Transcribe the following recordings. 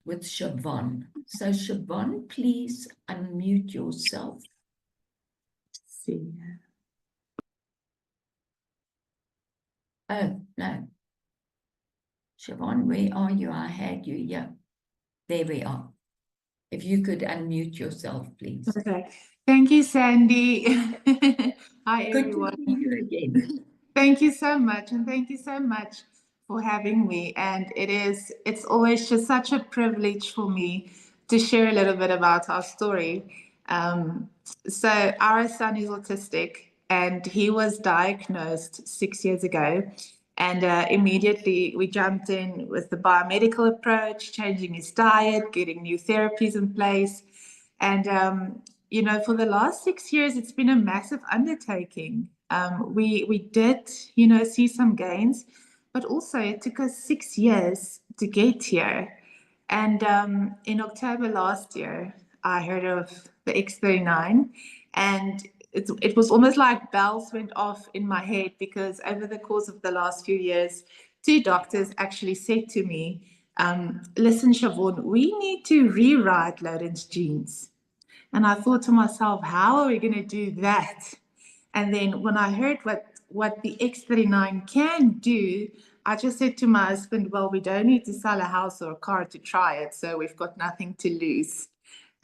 with Siobhan. So Siobhan, please unmute yourself. See. Oh, no. Siobhan, where are you? I had you. Yeah, there we are. If you could unmute yourself, please. Okay. Thank you, Sandy. Hi, Good everyone. to see you again. Thank you so much, and thank you so much for having me. And it's always just such a privilege for me to share a little bit about our story. So our son is autistic, and he was diagnosed 6 years ago. And immediately we jumped in with the biomedical approach, changing his diet, getting new therapies in place. And you know, for the last 6 years, it's been a massive undertaking. We did, you know, see some gains, but also it took us 6 years to get here. And in October last year, I heard of the X39, and it was almost like bells went off in my head, because over the course of the last few years, two doctors actually said to me, listen, Siobhan, we need to rewrite Loden's genes. And I thought to myself, how are we going to do that? And then when I heard what the X39 can do, I just said to my husband, well, we don't need to sell a house or a car to try it, so we've got nothing to lose.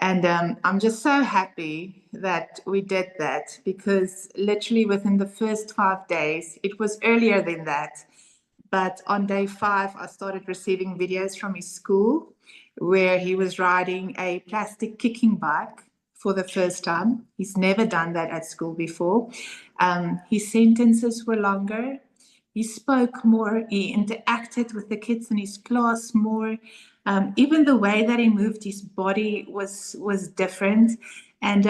And I'm just so happy that we did that, because literally within the first 5 days, it was earlier than that, but on day 5, I started receiving videos from his school where he was riding a plastic kicking bike for the first time. He's never done that at school before. His sentences were longer. He spoke more. He interacted with the kids in his class more. Even the way that he moved his body was different. And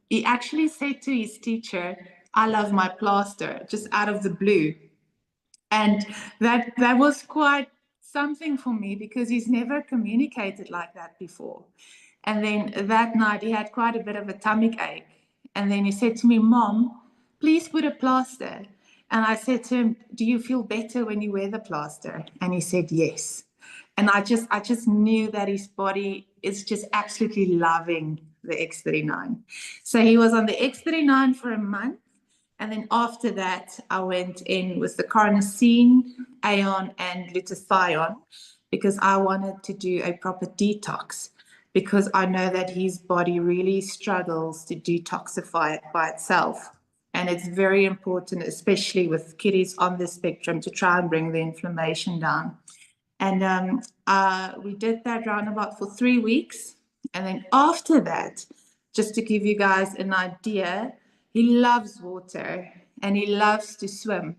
he actually said to his teacher, I love my plaster, just out of the blue. And that was quite something for me, because he's never communicated like that before. And then that night he had quite a bit of a tummy ache. And then he said to me, Mom, please put a plaster. And I said to him, do you feel better when you wear the plaster? And he said, yes. And I just knew that his body is just absolutely loving the X39. So he was on the X39 for a month. And then after that, I went in with the carnosine, Aeon, and glutathione, because I wanted to do a proper detox, because I know that his body really struggles to detoxify it by itself. And it's very important, especially with kiddies on the spectrum, to try and bring the inflammation down. And we did that roundabout for 3 weeks. And then after that, just to give you guys an idea, he loves water and he loves to swim.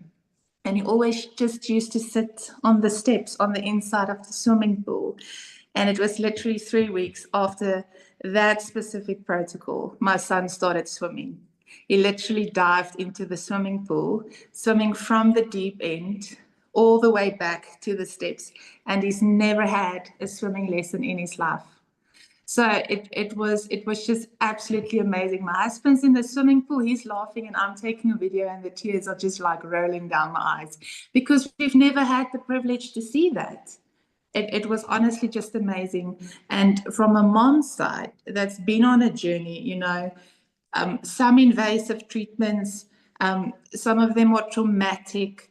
And he always just used to sit on the steps on the inside of the swimming pool. And it was literally 3 weeks after that specific protocol, my son started swimming. He literally dived into the swimming pool, swimming from the deep end all the way back to the steps. And he's never had a swimming lesson in his life. So it was just absolutely amazing. My husband's in the swimming pool, he's laughing, and I'm taking a video, and the tears are just like rolling down my eyes, because we've never had the privilege to see that. It was honestly just amazing. And from a mom's side that's been on a journey, you know, some invasive treatments, some of them are traumatic,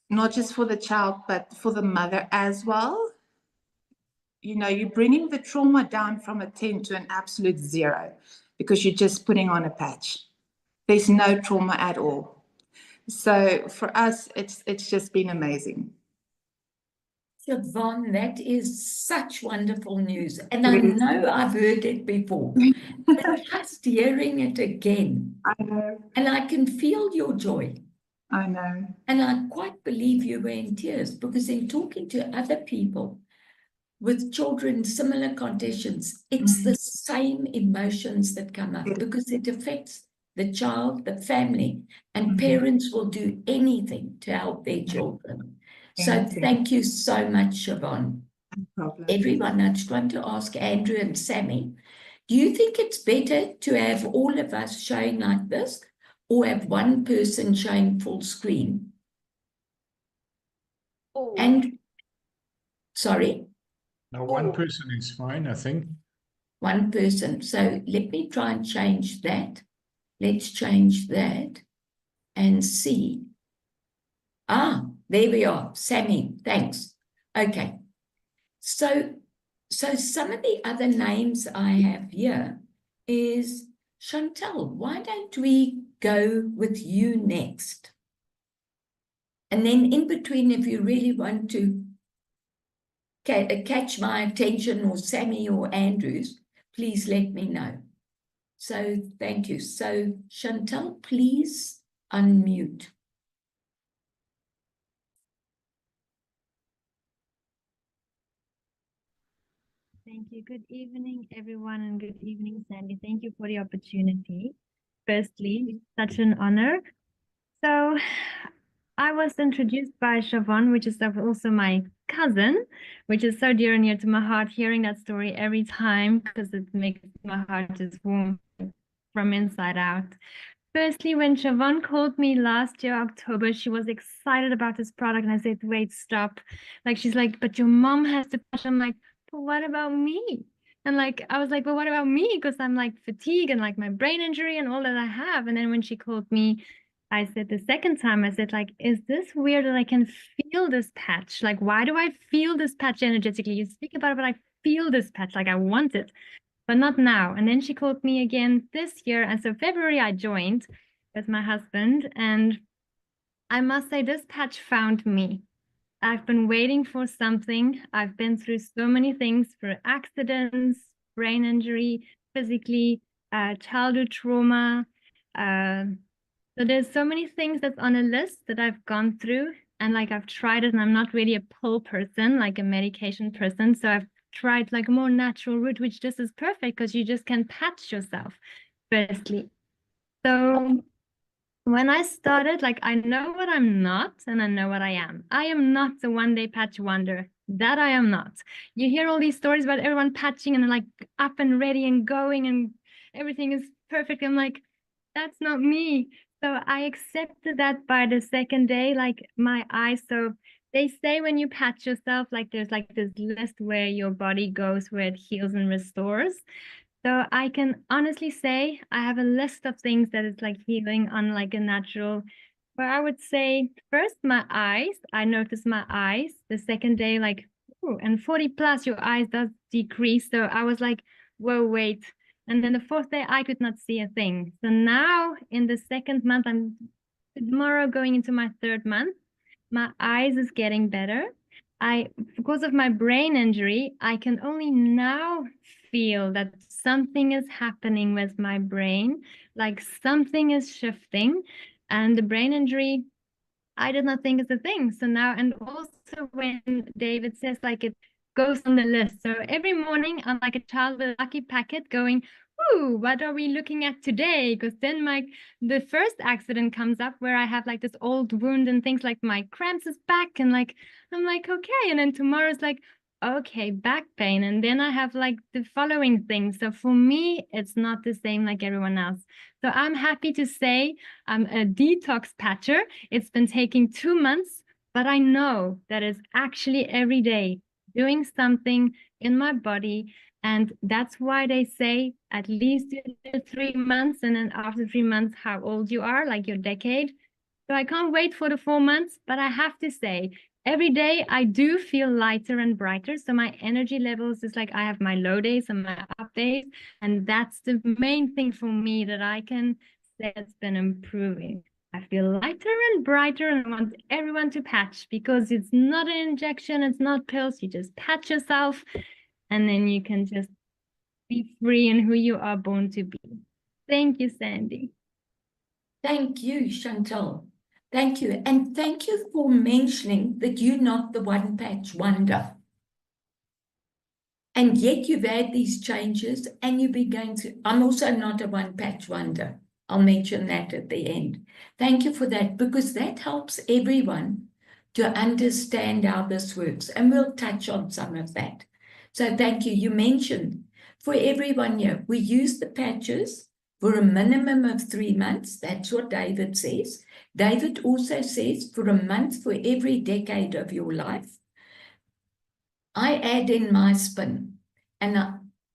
not just for the child, but for the mother as well. You know, you're bringing the trauma down from a 10 to an absolute 0, because you're just putting on a patch. There's no trauma at all. So for us, it's just been amazing. Siobhan, that is such wonderful news. And I know I've heard it before, but just hearing it again. I know. And I can feel your joy. I know. And I quite believe you were in tears, because in talking to other people with children in similar conditions, it's the same emotions that come up, because it affects the child, the family, and parents will do anything to help their children. So thank you so much, Siobhan. No problem. Everyone, I just want to ask Andrew and Sammy, do you think it's better to have all of us showing like this, or have one person showing full screen? Oh. And, sorry? Now, one person is fine, I think. One person. So let me try and change that. Let's change that and see. Ah, there we are. Sammy, thanks. Okay. So some of the other names I have here is Chantal. Why don't we go with you next? And then in between, if you really want to catch my attention, or Sammy or Andrews, please let me know. So thank you. So Chantal, please unmute. Thank you. Good evening, everyone, and good evening, Sandy. Thank you for the opportunity. Firstly, such an honor. So I was introduced by Siobhan, which is also my cousin, which is so dear and near to my heart, hearing that story every time, because it makes my heart just warm from inside out. Firstly, when Siobhan called me last year, October, she was excited about this product. And I said, wait, stop. Like, she's like, but your mom has to patch. I'm like, but what about me? And like, I was like, well, what about me? Because I'm like fatigue and like my brain injury and all that I have. And then when she called me, I said the second time, I said, like, is this weird that I can feel this patch? Like, why do I feel this patch energetically? You speak about it, but I feel this patch, like I want it, but not now. And then she called me again this year. And so February, I joined with my husband. And I must say, this patch found me. I've been waiting for something. I've been through so many things, through accidents, brain injury, physically, childhood trauma. So there's so many things that's on a list that I've gone through, and like I've tried it, and I'm not really a pill person, like a medication person. So I've tried like a more natural route, which just is perfect because you just can patch yourself, firstly. So when I started, like, I know what I'm not and I know what I am. I am not the one-day patch wonder. That I am not. You hear all these stories about everyone patching and like up and ready and going and everything is perfect. I'm like, that's not me. So I accepted that by the second day, like my eyes. So they say when you patch yourself, like there's like this list where your body goes, where it heals and restores. So I can honestly say I have a list of things that is like healing on like a natural, where I would say first my eyes, I noticed my eyes the second day, like, ooh, and 40 plus your eyes does decrease. So I was like, whoa, wait. And then the fourth day I could not see a thing. So now in the second month, I'm tomorrow going into my third month, my eyes is getting better. Because of my brain injury, I can only now feel that something is happening with my brain, like something is shifting. And the brain injury, I did not think is a thing. So now, and also when David says like it goes on the list. So every morning I'm like a child with a lucky packet going, ooh, what are we looking at today? Because then the first accident comes up where I have like this old wound and things like my cramps is back and like, I'm like, okay. And then tomorrow's like, okay, back pain. And then I have like the following things. So for me, it's not the same like everyone else. So I'm happy to say I'm a detox patcher. It's been taking 2 months, but I know that it's actually every day doing something in my body. And that's why they say at least 3 months, and then after 3 months, how old you are, like your decade. So I can't wait for the 4 months, but I have to say, every day I do feel lighter and brighter. So my energy levels is like I have my low days and my up days. And that's the main thing for me that I can say has been improving. I feel lighter and brighter, and I want everyone to patch because it's not an injection, it's not pills. You just patch yourself and then you can just be free in who you are born to be. Thank you, Sandy. Thank you, Chantal. Thank you. And thank you for mentioning that you're not the one patch wonder. And yet you've had these changes and you've been going through. I'm also not a one patch wonder. I'll mention that at the end. Thank you for that, because that helps everyone to understand how this works. And we'll touch on some of that. So thank you. You mentioned for everyone here, we use the patches for a minimum of 3 months. That's what David says. David also says for a month for every decade of your life. I add in my spin, and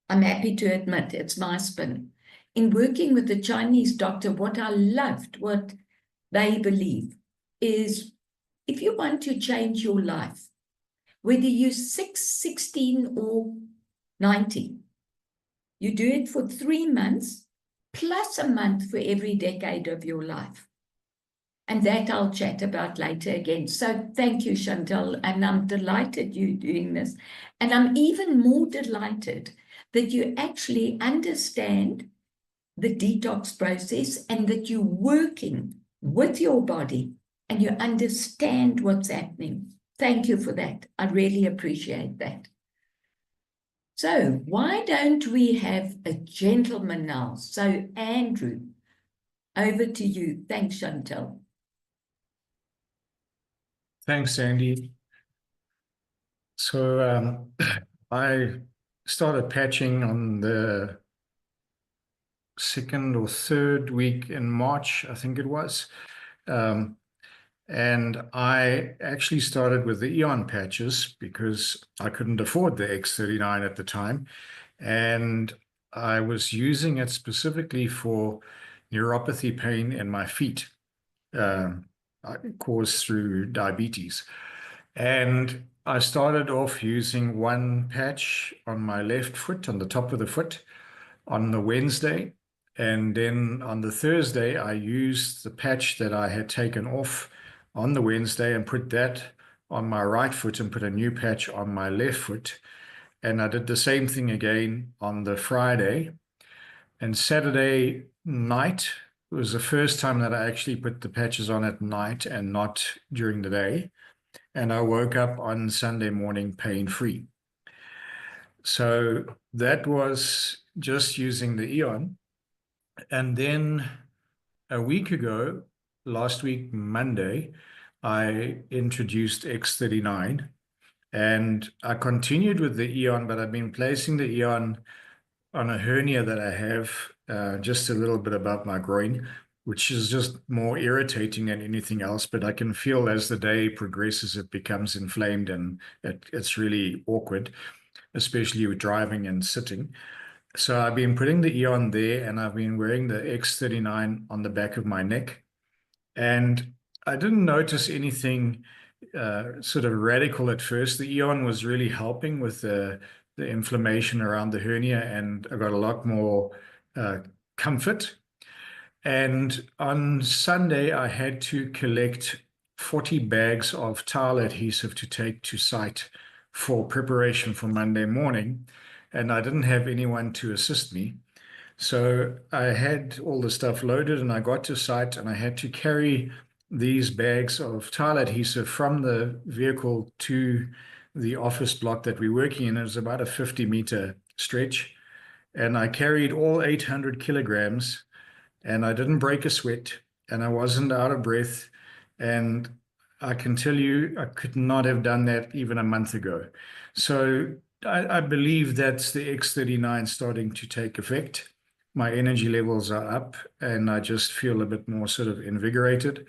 I'm happy to admit it's my spin. In working with the Chinese doctor, what I loved, what they believe, is if you want to change your life, whether you're 6, 16, or 90, you do it for 3 months, plus a month for every decade of your life. And that I'll chat about later again. So thank you, Chantal, and I'm delighted you're doing this. And I'm even more delighted that you actually understand the detox process and that you're working with your body and you understand what's happening. Thank you for that. I really appreciate that. So why don't we have a gentleman now? So Andrew, over to you. Thanks, Chantal. Thanks, Sandy. So I started patching on the 2nd or 3rd week in March, I think it was. And I actually started with the Eon patches because I couldn't afford the X39 at the time. And I was using it specifically for neuropathy pain in my feet, caused through diabetes. And I started off using one patch on my left foot, on the top of the foot, on the Wednesday. And then on the Thursday, I used the patch that I had taken off on the Wednesday and put that on my right foot and put a new patch on my left foot. And I did the same thing again on the Friday. And Saturday night was the first time that I actually put the patches on at night and not during the day. And I woke up on Sunday morning pain-free. So that was just using the Eon. And then a week ago, last week, Monday, I introduced X39. And I continued with the Eon, but I've been placing the Eon on a hernia that I have just a little bit above my groin, which is just more irritating than anything else. But I can feel as the day progresses, it becomes inflamed and it's really awkward, especially with driving and sitting. So I've been putting the Eon there and I've been wearing the X39 on the back of my neck. And I didn't notice anything sort of radical at first. The Eon was really helping with the inflammation around the hernia, and I got a lot more comfort. And on Sunday, I had to collect 40 bags of towel adhesive to take to site for preparation for Monday morning. And I didn't have anyone to assist me. So I had all the stuff loaded and I got to site and I had to carry these bags of tile adhesive from the vehicle to the office block that we're working in. It was about a 50-meter stretch. And I carried all 800 kilograms and I didn't break a sweat and I wasn't out of breath. And I can tell you, I could not have done that even a month ago. So I believe that's the X39 starting to take effect. My energy levels are up and I just feel a bit more sort of invigorated.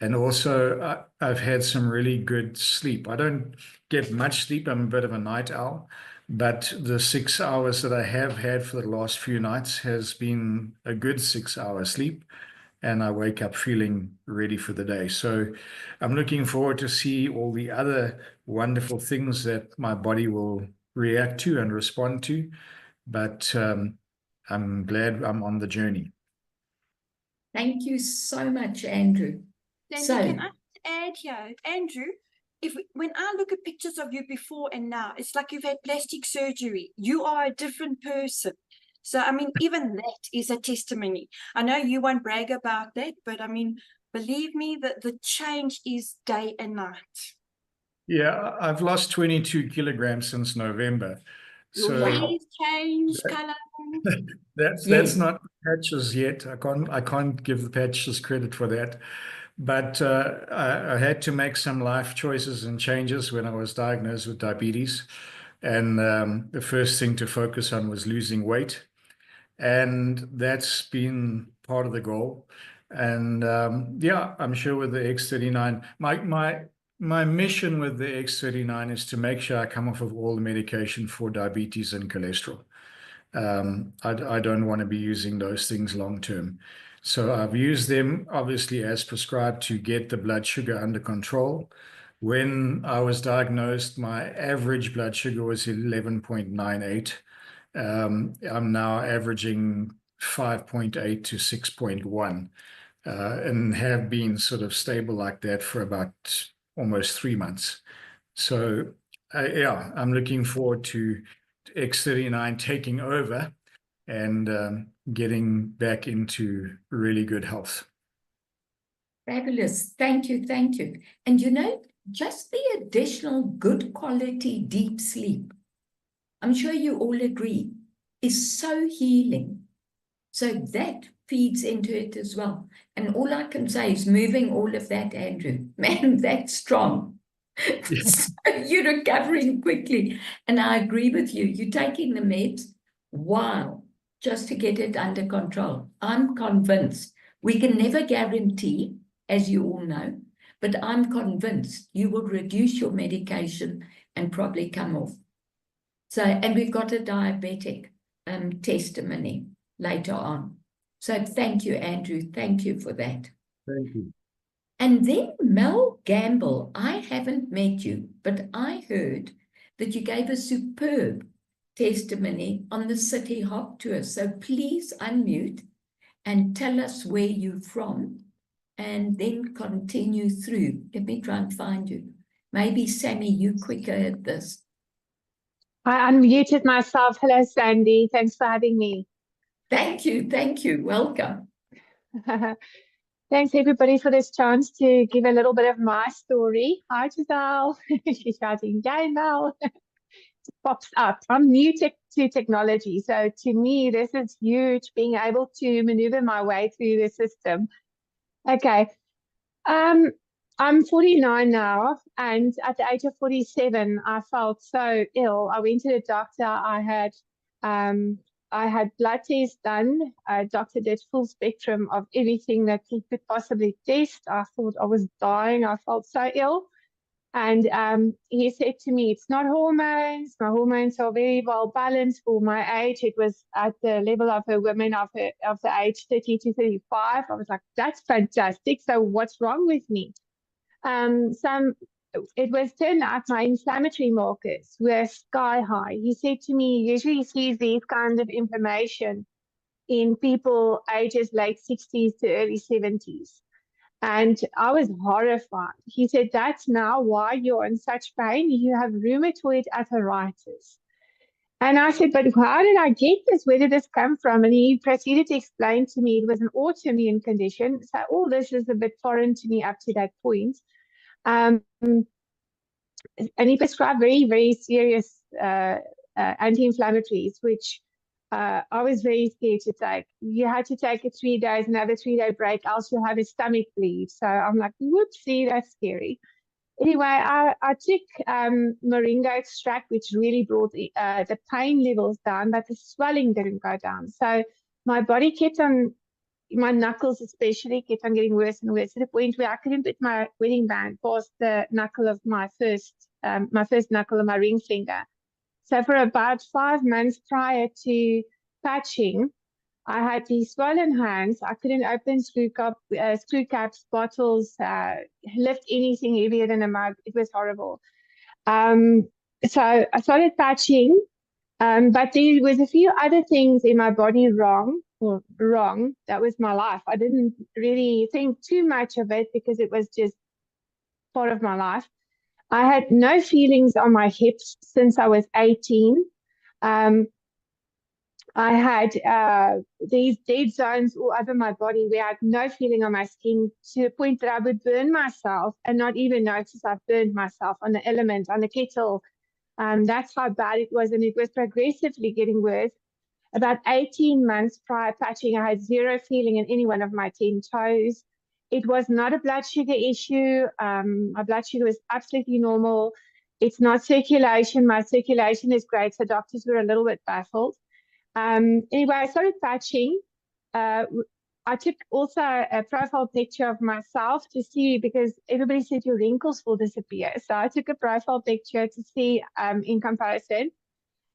And also I've had some really good sleep. I don't get much sleep. I'm a bit of a night owl, but the 6 hours that I have had for the last few nights has been a good 6 hour sleep. And I wake up feeling ready for the day. So I'm looking forward to see all the other wonderful things that my body will react to and respond to. But I'm glad I'm on the journey. Thank you so much, Andrew. Sandy, can I add here, Andrew? When I look at pictures of you before and now, it's like you've had plastic surgery. You are a different person. So, I mean, even that is a testimony. I know you won't brag about that, but I mean, believe me that the change is day and night. Yeah, I've lost 22 kilograms since November. Your So face changed, color. that's not patches yet. I can't give the patches credit for that. But I had to make some life choices and changes when I was diagnosed with diabetes. And the first thing to focus on was losing weight. And that's been part of the goal. And yeah, I'm sure with the X39, My mission with the X39 is to make sure I come off of all the medication for diabetes and cholesterol. I don't want to be using those things long term. So I've used them obviously as prescribed to get the blood sugar under control. When I was diagnosed, my average blood sugar was 11.98. I'm now averaging 5.8 to 6.1, and have been sort of stable like that for about almost 3 months. So yeah, I'm looking forward to X39 taking over and getting back into really good health. Fabulous. Thank you. Thank you. And you know, just the additional good quality deep sleep, I'm sure you all agree, is so healing. So that feeds into it as well. And all I can say is moving all of that, Andrew, man, that's strong. Yes. So you're recovering quickly. And I agree with you. You're taking the meds, wow, just to get it under control. I'm convinced. We can never guarantee, as you all know, but I'm convinced you will reduce your medication and probably come off. So, and we've got a diabetic testimony later on. So thank you, Andrew. Thank you for that. Thank you. And then Mel Gamble, I haven't met you, but I heard that you gave a superb testimony on the City Hop Tour. So please unmute and tell us where you're from and then continue through. Let me try and find you. Maybe, Sammy, you quicker at this. I unmuted myself. Hello, Sandy. Thanks for having me. Thank you. Thank you. Welcome. Thanks, everybody, for this chance to give a little bit of my story. Hi, Giselle. She's shouting, yay, Mel. It pops up. I'm new to technology. So to me, this is huge, being able to maneuver my way through the system. Okay. I'm 49 now, and at the age of 47, I felt so ill. I went to the doctor. I had blood tests done. Doctor did full spectrum of everything that he could possibly test. I thought I was dying. I felt so ill. And he said to me, it's not hormones. My hormones are very well balanced for my age. It was at the level of a woman of the age 30 to 35. I was like, that's fantastic. So what's wrong with me? It was turned out my inflammatory markers were sky high. He said to me, usually he sees these kinds of information in people ages late 60s to early 70s. And I was horrified. He said, that's now why you're in such pain. You have rheumatoid arthritis. And I said, but how did I get this? Where did this come from? And he proceeded to explain to me it was an autoimmune condition. So all this is a bit foreign to me up to that point. And he prescribed very, very serious anti-inflammatories, which I was very scared to take. You had to take it 3 days, another 3-day break, else you'll have a stomach bleed. So I'm like, whoopsie, that's scary. Anyway, I took moringa extract, which really brought the pain levels down, but the swelling didn't go down. So my body kept on, my knuckles especially, kept on getting worse and worse to the point where I couldn't put my wedding band past the knuckle of my first knuckle of my ring finger. So for about 5 months prior to patching, I had these swollen hands. I couldn't open screw caps, bottles, lift anything heavier than a mug. It was horrible. So I started patching, but there was a few other things in my body wrong. That was my life. I didn't really think too much of it because it was just part of my life. I had no feelings on my hips since I was 18. I had these dead zones all over my body where I had no feeling on my skin, to the point that I would burn myself and not even notice I've burned myself on the element, on the kettle. That's how bad it was, and it was progressively getting worse. About 18 months prior patching, I had zero feeling in any one of my 10 toes. It was not a blood sugar issue. My blood sugar was absolutely normal. It's not circulation. My circulation is great, so doctors were a little bit baffled. Anyway, I started patching. I took also a profile picture of myself to see, because everybody said your wrinkles will disappear. So I took a profile picture to see in comparison.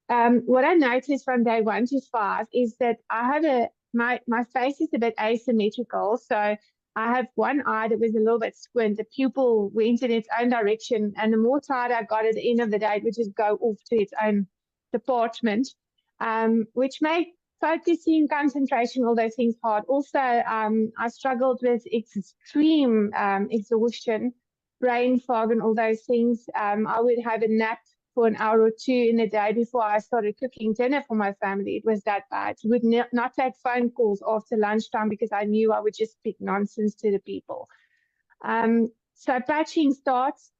What I noticed from day 1 to 5 is that I have my face is a bit asymmetrical. So I have one eye that was a little bit squint. The pupil went in its own direction, and the more tired I got at the end of the day, it would just go off to its own department, which made focusing, concentration, all those things hard. Also, I struggled with extreme exhaustion, brain fog, and all those things. I would have a nap for an hour or 2 in the day before I started cooking dinner for my family. It was that bad. I would not take phone calls after lunchtime because I knew I would just speak nonsense to the people. So patching starts.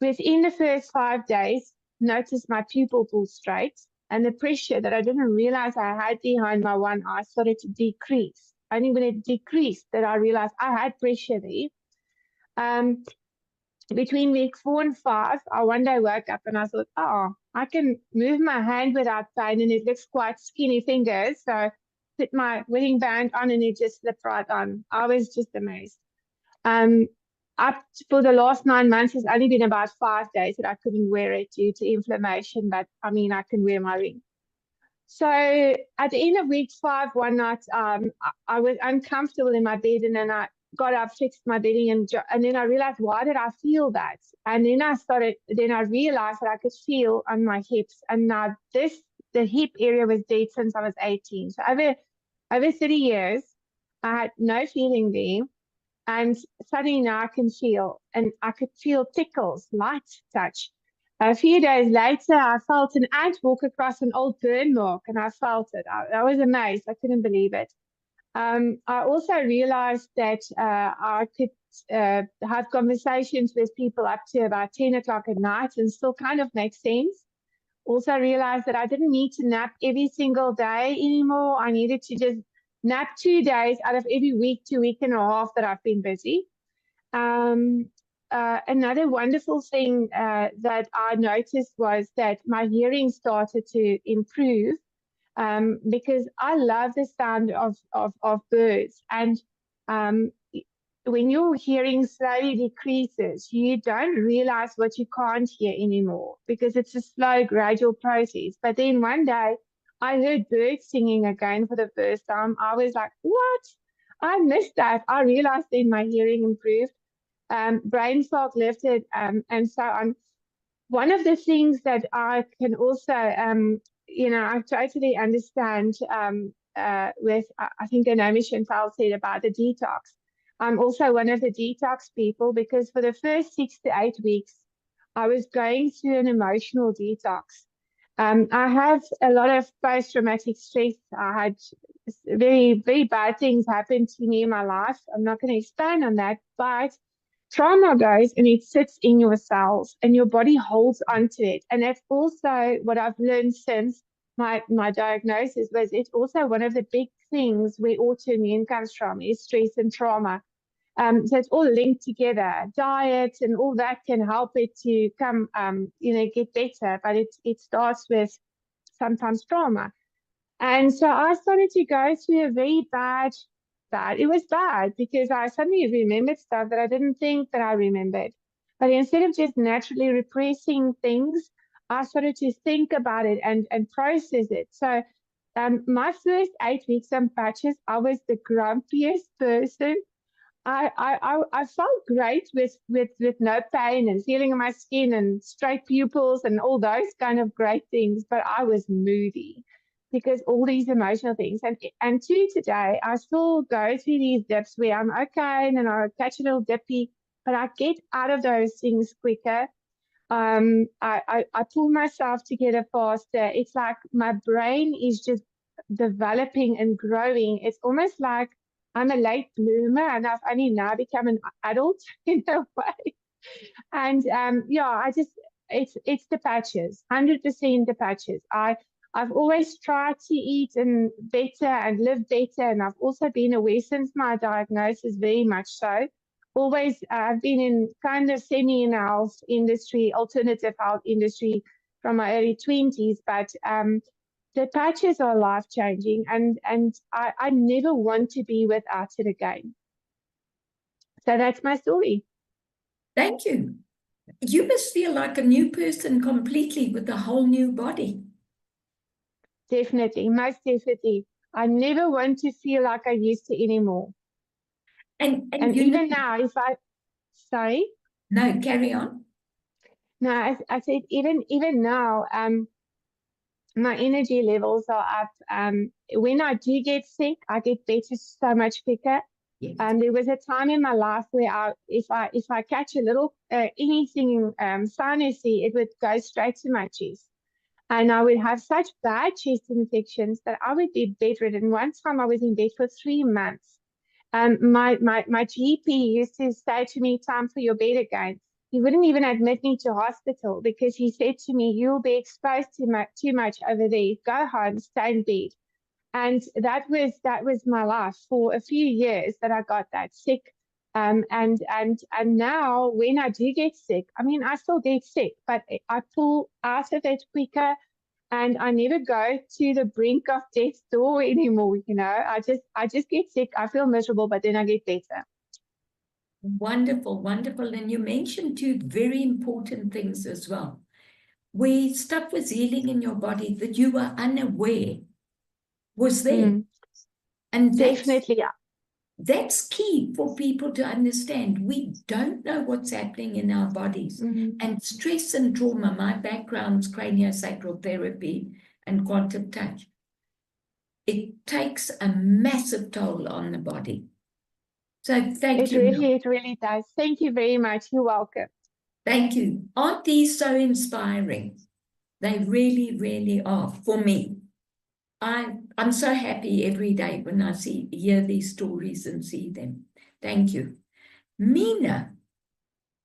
Within the first 5 days, noticed my pupil pull straight, and the pressure that I didn't realize I had behind my one eye started to decrease. Only when it decreased that I realized I had pressure there. Between week 4 and 5, I one day woke up and I thought, oh, I can move my hand without pain, and it looks quite skinny fingers. So I put my wedding band on and it just slipped right on. I was just amazed. Up for the last 9 months, it's only been about 5 days that I couldn't wear it due to inflammation, but I mean, I can wear my ring. So at the end of week 5, one night, I was uncomfortable in my bed, and then I got up, fixed my bedding, and then I realized, why did I feel that? And then I realized that I could feel on my hips, and now the hip area was dead since I was 18. So over 30 years, I had no feeling there. And suddenly now I can feel, and I could feel tickles, light touch. A few days later, I felt an ant walk across an old burn mark, and I felt it. I was amazed. I couldn't believe it. I also realized that I could have conversations with people up to about 10 o'clock at night and still kind of make sense. Also realized that I didn't need to nap every single day anymore. I needed to just nap 2 days out of every week to week and a half that I've been busy. Another wonderful thing that I noticed was that my hearing started to improve, because I love the sound of birds. And when your hearing slowly decreases, you don't realize what you can't hear anymore, because it's a slow, gradual process. But then one day, I heard birds singing again for the first time. I was like, what? I missed that. I realized then my hearing improved, brain fog lifted, and so on. One of the things that I can also, I totally understand with, I think Naomi Chantal said about the detox. I'm also one of the detox people, because for the first 6 to 8 weeks, I was going through an emotional detox. I have a lot of post-traumatic stress. I had very, very bad things happen to me in my life. I'm not going to expand on that, but trauma goes and it sits in your cells, and your body holds onto it. And that's also what I've learned since my diagnosis. Was it's also one of the big things where autoimmune comes from, is stress and trauma. So it's all linked together. Diet and all that can help it to come, get better, but it starts with sometimes trauma. And so I started to go through a very bad. It was bad because I suddenly remembered stuff that I didn't think that I remembered. But instead of just naturally repressing things, I started to think about it and process it. So my first 8 weeks on patches, I was the grumpiest person. I felt great with no pain and feeling in my skin and straight pupils and all those kind of great things, but I was moody because all these emotional things. And to today, I still go through these dips where I'm okay and then I catch a little dippy, but I get out of those things quicker. I pull myself together faster. It's like my brain is just developing and growing. It's almost like I'm a late bloomer and I've only now become an adult in a way. And it's the patches, 100% the patches. I've always tried to eat and better and live better, and I've also been aware since my diagnosis, very much so. Always, I've been in kind of semi-health industry, alternative health industry from my early 20s, but the patches are life-changing, and I never want to be without it again. So that's my story. Thank you. You must feel like a new person completely with a whole new body. Definitely, most definitely. I never want to feel like I used to anymore. And And you even know, now, sorry, no, carry on. no, I said even now, my energy levels are up. When I do get sick, I get better so much quicker. Yes. There was a time in my life where if I catch a little anything sinusy, it would go straight to my chest, and I would have such bad chest infections that I would be bedridden. One time I was in bed for 3 months. My GP used to say to me, "Time for your bed again." He wouldn't even admit me to hospital because he said to me, "You'll be exposed too much over there. Go home, stay in bed." And that was my life for a few years that I got that sick. And now when I do get sick, I mean, I still get sick, but I pull out of it quicker, and I never go to the brink of death's door anymore. I just get sick. I feel miserable, but then I get better. Wonderful, wonderful. And you mentioned two very important things as well. Where stuff was healing in your body that you were unaware was there. And Definitely, yeah. that's key for people to understand. We don't know what's happening in our bodies. And stress and trauma, my background's craniosacral therapy and quantum touch. It takes a massive toll on the body. So thank you. It really does. Thank you very much. You're welcome. Thank you. Aren't these so inspiring? They really, really are for me. I'm so happy every day when I hear these stories and see them. Thank you. Mina,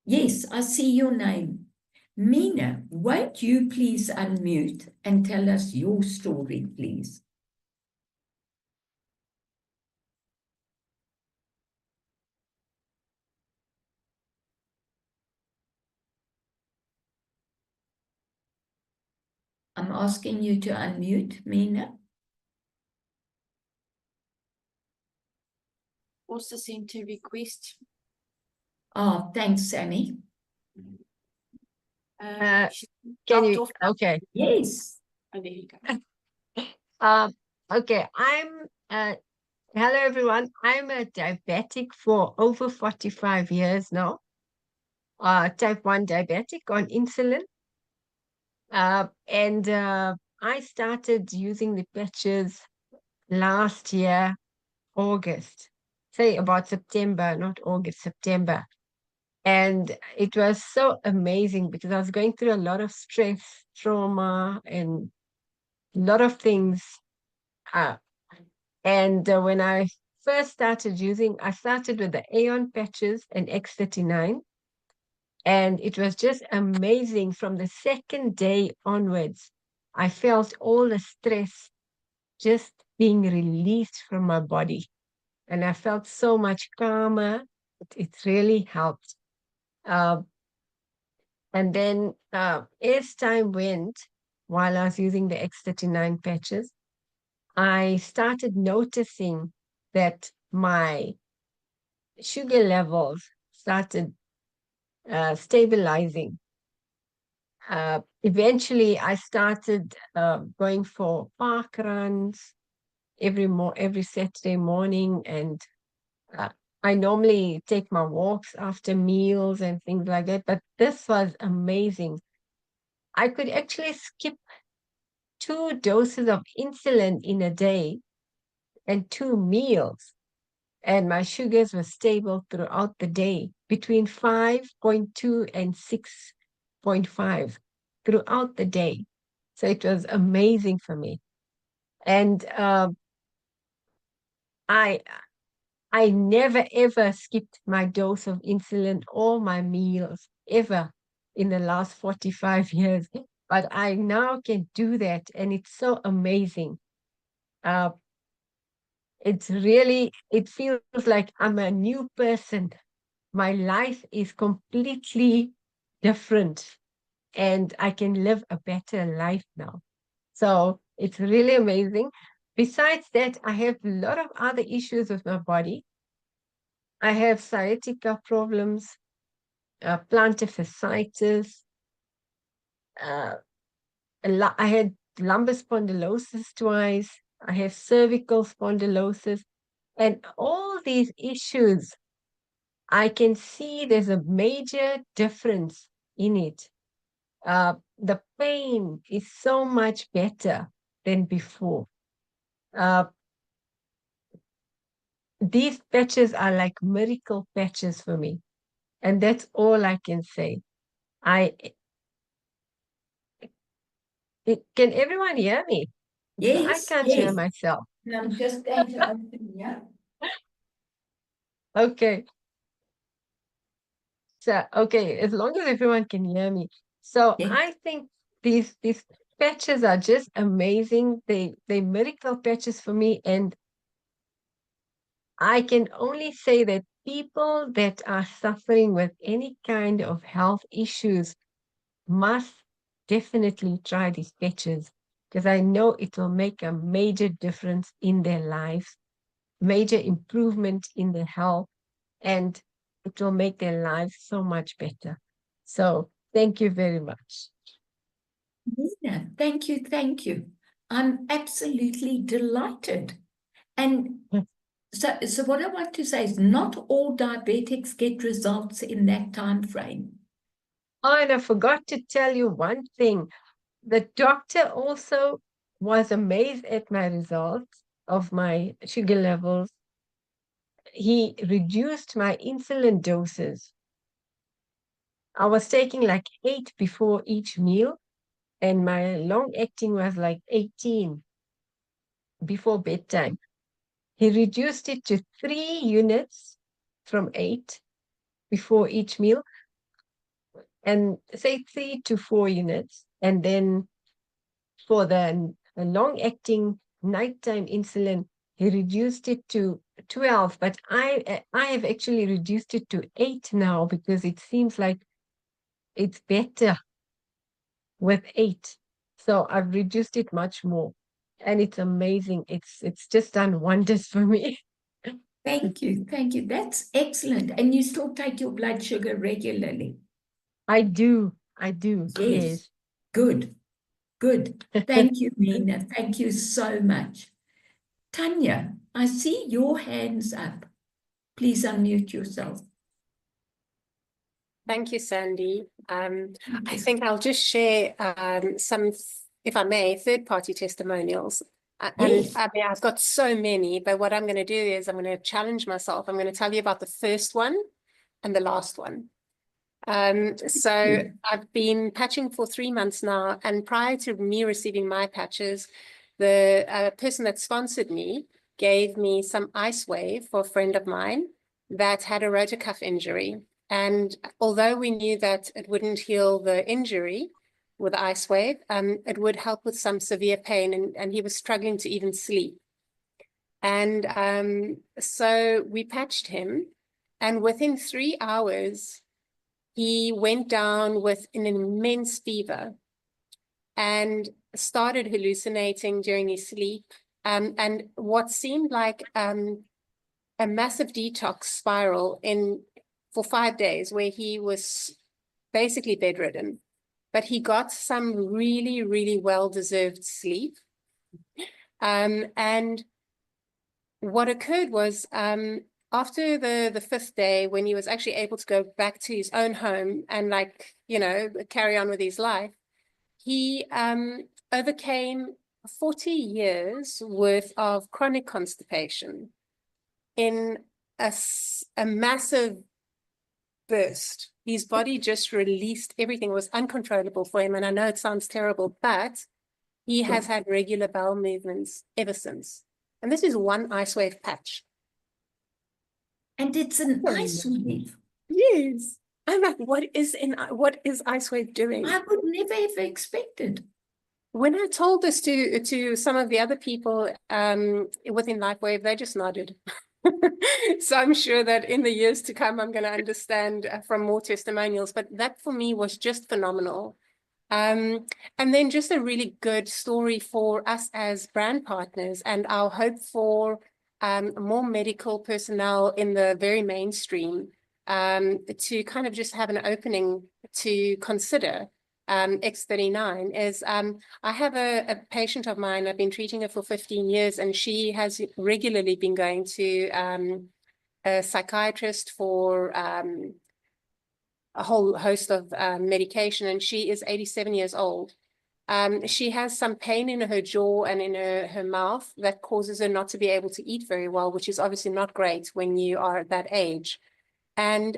yes, I see your name. Mina, won't you please unmute and tell us your story, please? I'm asking you to unmute, Mina. Also sent a request. Oh, thanks, Sammy. She Can dropped you? off. Okay. Yes. Oh, there you go. Okay. Hello everyone. I'm a diabetic for over 45 years now. Type 1 diabetic on insulin. And I started using the patches last year, August, say about September, not August, September. And it was so amazing because I was going through a lot of stress, trauma, and a lot of things. When I first started using, I started with the Aeon patches and X39. And it was just amazing. From the second day onwards, I felt all the stress just being released from my body. And I felt so much calmer. It really helped. And then as time went, while I was using the X39 patches, I started noticing that my sugar levels started stabilizing. Eventually, I started going for park runs every Saturday morning, and I normally take my walks after meals and things like that. But this was amazing. I could actually skip 2 doses of insulin in a day and 2 meals, and my sugars were stable throughout the day, between 5.2 and 6.5 throughout the day. So it was amazing for me. And I never ever skipped my dose of insulin or my meals ever in the last 45 years. But I now can do that, and it's so amazing. It feels like I'm a new person. My life is completely different, and I can live a better life now. So It's really amazing. Besides that, I have a lot of other issues with my body. I have sciatica problems, plantar fasciitis. I had lumbar spondylosis twice. I have cervical spondylosis. And all these issues, I can see there's a major difference in it. The pain is so much better than before. These patches are like miracle patches for me. And that's all I can say. Can everyone hear me? Yes, I can't hear yes. myself. And I'm just going to open here. Okay. So, okay, as long as everyone can hear me. So Yes. I think these patches are just amazing. They miracle patches for me. And I can only say that people that are suffering with any kind of health issues must definitely try these patches, because I know it will make a major difference in their lives, major improvement in their health, and it will make their lives so much better. So thank you very much. Nina, thank you, thank you. I'm absolutely delighted. And so what I want to say is not all diabetics get results in that time frame. Oh, and I forgot to tell you one thing. The doctor also was amazed at my results of my sugar levels. He reduced my insulin doses. I was taking like 8 before each meal, and my long acting was like 18 before bedtime. He reduced it to 3 units from 8 before each meal, and say 3 to 4 units. And then for the long acting nighttime insulin, he reduced it to 12, but I have actually reduced it to 8 now, because it seems like it's better with 8. So I've reduced it much more, and it's amazing. It's just done wonders for me. Thank you, thank you. That's excellent. And you still take your blood sugar regularly? I do. Yes. Good, good. Thank you, Nina. Thank you so much. Tanya, I see your hands up. Please unmute yourself. Thank you, Sandy. I think I'll just share some, if I may, third-party testimonials. Yes. I mean, I've got so many, but what I'm going to do is I'm going to challenge myself. I'm going to tell you about the first one and the last one. So I've been patching for 3 months now, and prior to me receiving my patches, the person that sponsored me gave me some Ice Wave for a friend of mine that had a rotator cuff injury. And although we knew that it wouldn't heal the injury with Ice Wave, it would help with some severe pain, and he was struggling to even sleep. And so we patched him, and within 3 hours, he went down with an immense fever and started hallucinating during his sleep. And what seemed like a massive detox spiral for 5 days, where he was basically bedridden. But he got some really, really well-deserved sleep. And what occurred was, after the 5th day, when he was actually able to go back to his own home and, like, you know, carry on with his life, he overcame 40 years worth of chronic constipation in a massive burst. His body just released everything. It was uncontrollable for him. And I know it sounds terrible, but he has had regular bowel movements ever since. And this is one Ice Wave patch. And it's an Ice Wave. Yes. I'm like, what is Ice Wave doing? I would never have expected. When I told this to some of the other people within LifeWave, they just nodded. So I'm sure that in the years to come, I'm going to understand from more testimonials. But that for me was just phenomenal. And then just a really good story for us as brand partners and our hope for more medical personnel in the very mainstream to kind of just have an opening to consider X39 is I have a patient of mine, I've been treating her for 15 years, and she has regularly been going to a psychiatrist for a whole host of medication, and she is 87 years old. She has some pain in her jaw and in her mouth that causes her not to be able to eat very well, which is obviously not great when you are at that age. And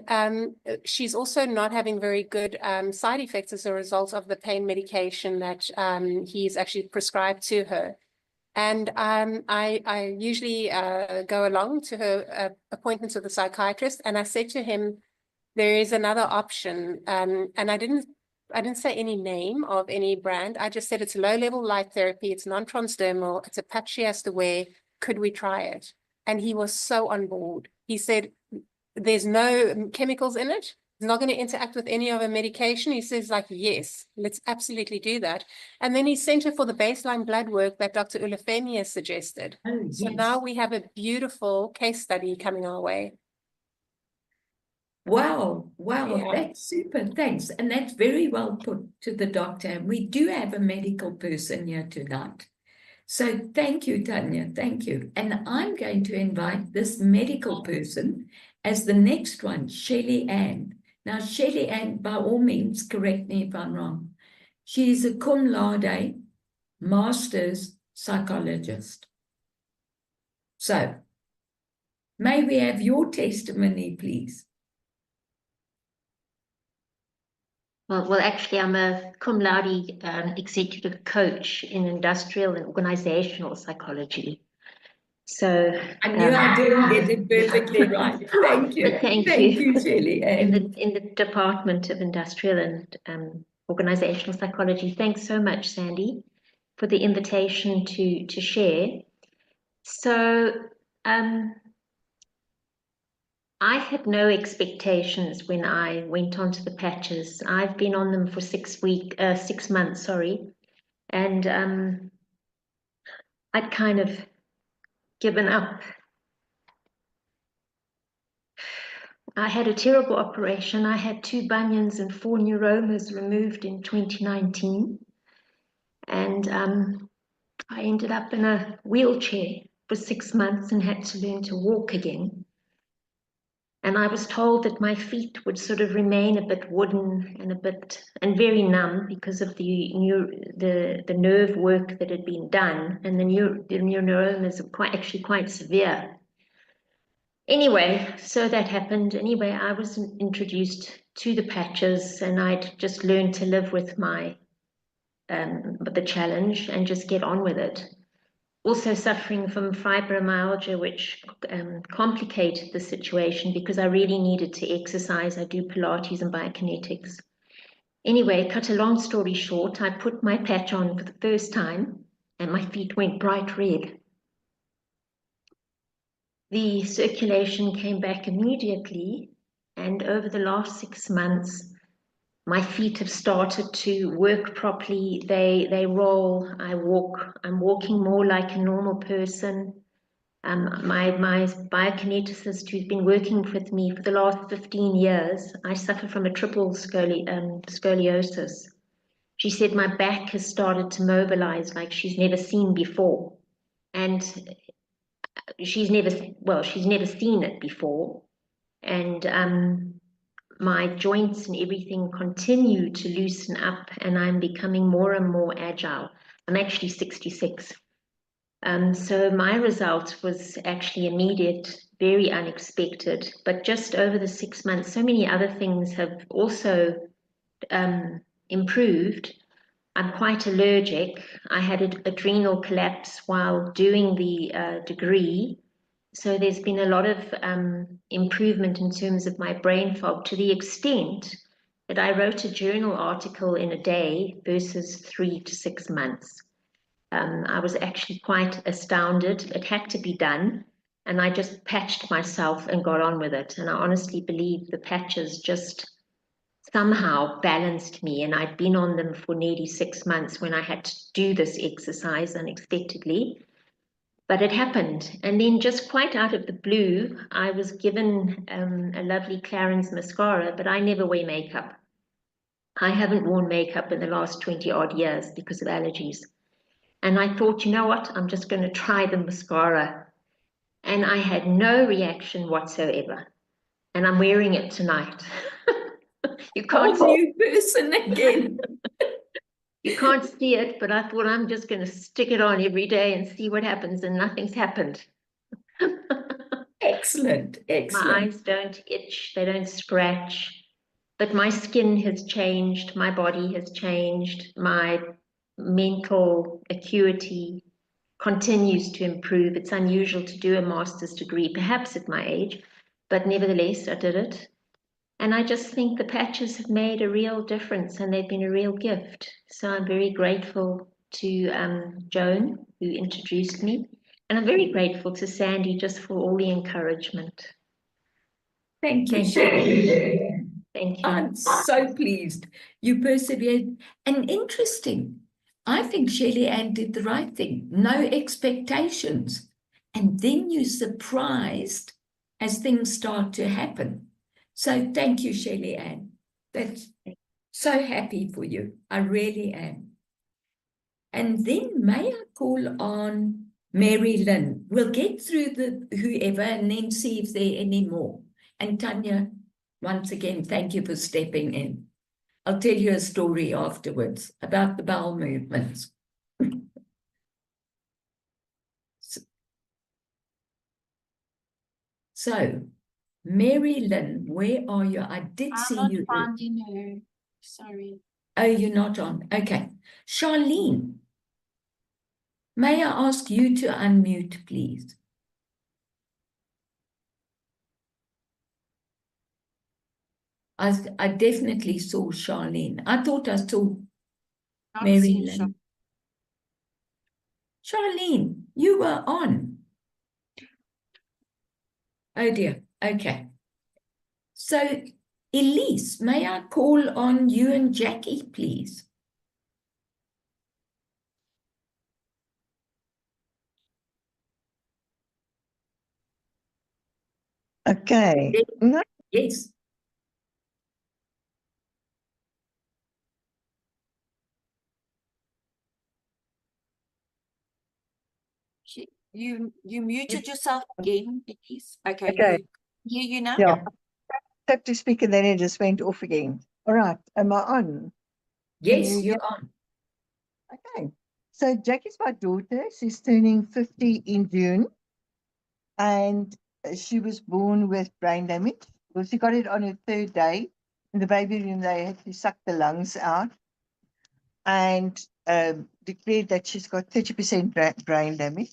she's also not having very good side effects as a result of the pain medication that he's actually prescribed to her. And I usually go along to her appointments with the psychiatrist, and I said to him, there is another option, and I didn't say any name of any brand. I just said it's a low-level light therapy. It's non-transdermal. It's a patch she has to wear. Could we try it? And he was so on board. He said, there's no chemicals in it. It's not going to interact with any of her medication. He says, like, yes, let's absolutely do that. And then he sent her for the baseline blood work that Dr. Ulufemi has suggested. Oh, So yes. now we have a beautiful case study coming our way. Wow, wow, Yeah. that's super. Thanks. And that's very well put to the doctor. And we do have a medical person here tonight. So thank you, Tanya. Thank you. And I'm going to invite this medical person as the next one, Shelley Ann. Now, Shelley Ann, by all means, correct me if I'm wrong. She is a cum laude master's psychologist. So, may we have your testimony, please? Well, actually, I'm a cum laude executive coach in industrial and organizational psychology. So I knew I didn't get it perfectly right. Thank you. Thank you, Shelley. in the Department of Industrial and Organizational Psychology. Thanks so much, Sandy, for the invitation to share. So I had no expectations when I went onto the patches. I've been on them for 6 months, sorry. And I'd kind of given up. I had a terrible operation. I had 2 bunions and 4 neuromas removed in 2019. And I ended up in a wheelchair for 6 months and had to learn to walk again. And I was told that my feet would sort of remain a bit wooden and very numb because of the nerve work that had been done, and the neuromas are actually quite severe. Anyway, so that happened. Anyway, I was introduced to the patches, and I'd just learned to live with the challenge and just get on with it. Also suffering from fibromyalgia, which complicated the situation because I really needed to exercise. I do Pilates and biokinetics. Anyway, cut a long story short, I put my patch on for the first time and my feet went bright red. The circulation came back immediately, and over the last 6 months, my feet have started to work properly. They roll, I walk. I'm walking more like a normal person. My biokineticist, who's been working with me for the last 15 years, I suffer from a triple scoliosis. She said my back has started to mobilize like she's never seen before. And she's never seen it before. And my joints and everything continue to loosen up, and I'm becoming more and more agile. I'm actually 66. So my result was actually immediate, very unexpected, but just over the 6 months, so many other things have also improved. I'm quite allergic. I had an adrenal collapse while doing the degree. So there's been a lot of improvement in terms of my brain fog, to the extent that I wrote a journal article in a day versus 3 to 6 months. I was actually quite astounded. It had to be done, and I just patched myself and got on with it. And I honestly believe the patches just somehow balanced me. And I'd been on them for nearly 6 months when I had to do this exercise unexpectedly. But it happened. And then just quite out of the blue, I was given a lovely Clarins mascara, but I never wear makeup. I haven't worn makeup in the last 20 odd years because of allergies. And I thought, you know what, I'm just going to try the mascara. And I had no reaction whatsoever. And I'm wearing it tonight. You can't Whole new person again. You can't see it, but I thought I'm just going to stick it on every day and see what happens, and nothing's happened. Excellent, My excellent. eyes don't itch, they don't scratch, but my skin has changed, my body has changed, my mental acuity continues to improve. It's unusual to do a master's degree, perhaps at my age, but nevertheless, I did it. And I just think the patches have made a real difference and they've been a real gift. So I'm very grateful to Joan, who introduced me. And I'm very grateful to Sandy just for all the encouragement. Thank you, Thank Shirley. Thank you. I'm so pleased you persevered. And interesting, I think Shirley Ann did the right thing. No expectations. And then you're surprised as things start to happen. So thank you, Shirley Ann. That's so happy for you. I really am. And then may I call on Mary Lynn? We'll get through the whoever and then see if there are any more. And Tanya, once again, thank you for stepping in. I'll tell you a story afterwards about the bowel movements. So, Mary Lynn, where are you? I did see you. I'm not finding her. Sorry. Oh, you're not on. Okay. Charlene, may I ask you to unmute, please? I definitely saw Charlene. I thought I saw Not Mary seen Lynn. Charlene, you were on. Oh dear. Okay. So, Elise, may I call on you and Jackie, please? Okay. No, Yes. You muted yourself again, Elise. Okay, Okay. hear you now? yeah. Tap to speak and then it just went off again. All right. Am I on? Yes, you you're on. Okay. So Jackie's my daughter. She's turning 50 in June. And she was born with brain damage. Well, she got it on her 3rd day. In the baby room, they had to suck the lungs out and declared that she's got 30% brain damage.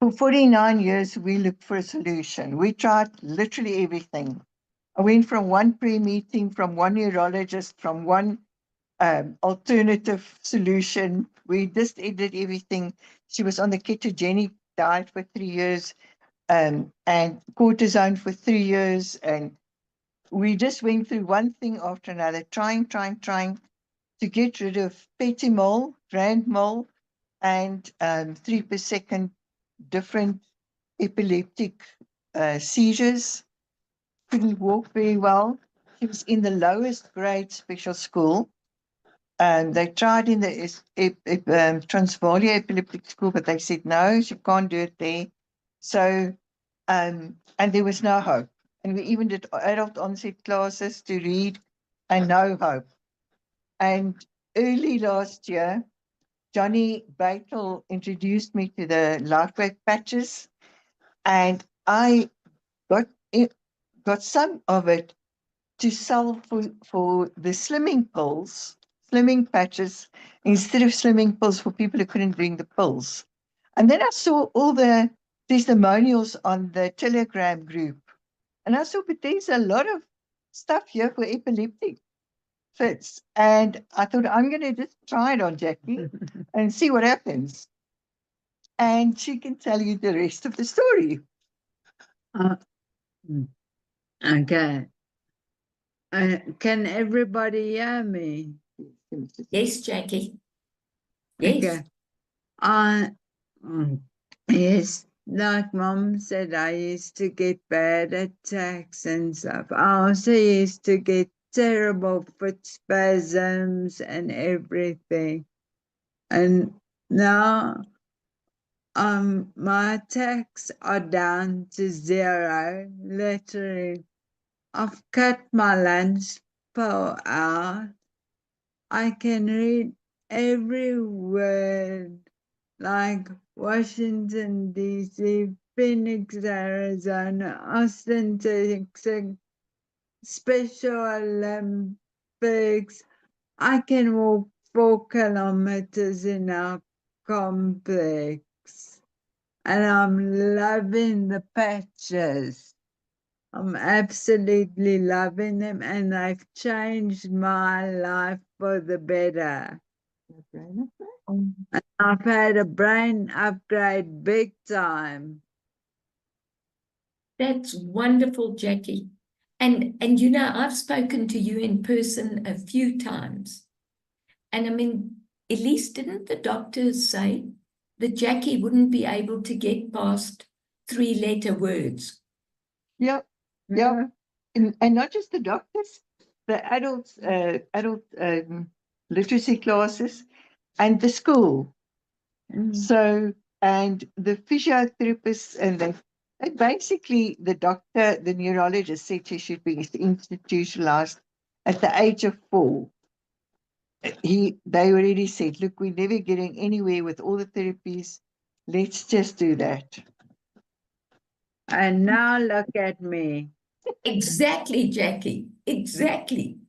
For 49 years, we looked for a solution. We tried literally everything. I went from one pre-meeting, from one neurologist, from one alternative solution. We just did everything. She was on the ketogenic diet for 3 years and cortisone for 3 years. And we just went through one thing after another, trying to get rid of petit mole, grand mole, and 3 per second different epileptic seizures. Couldn't walk very well. She was in the lowest grade special school. They tried in the Transvaal Epileptic School, but they said no, she can't do it there. So, and there was no hope. And we even did adult onset classes to read, and no hope. And early last year, Johnny Beitel introduced me to the LifeWave patches, and I got some of it to sell for the slimming pills, slimming patches, instead of slimming pills for people who couldn't drink the pills. And then I saw all the testimonials on the Telegram group, and I saw, but there's a lot of stuff here for epileptic fits. And I thought, I'm going to just try it on Jackie and see what happens. And she can tell you the rest of the story. Okay. Can everybody hear me? Yes, Jackie. Yes. Okay. I, yes, like Mom said, I used to get bad attacks and stuff. I also used to get terrible foot spasms and everything. And now, my attacks are down to 0, literally. I've cut my lunch pail out. I can read every word, like Washington, D.C., Phoenix, Arizona, Austin, Texas, Special Olympics. I can walk 4 kilometers in our complex. And I'm loving the patches. I'm absolutely loving them, and they've changed my life for the better. And I've had a brain upgrade big time. That's wonderful, Jackie. And you know, I've spoken to you in person a few times. And I mean, at least didn't the doctors say that Jackie wouldn't be able to get past 3-letter words? Yeah, yeah. And not just the doctors, the adult literacy classes and the school. So, and the physiotherapists and they basically, the neurologist said she should be institutionalized at the age of 4. They already said, look, we're never getting anywhere with all the therapies. Let's just do that. And now look at me. Exactly, Jackie. Exactly.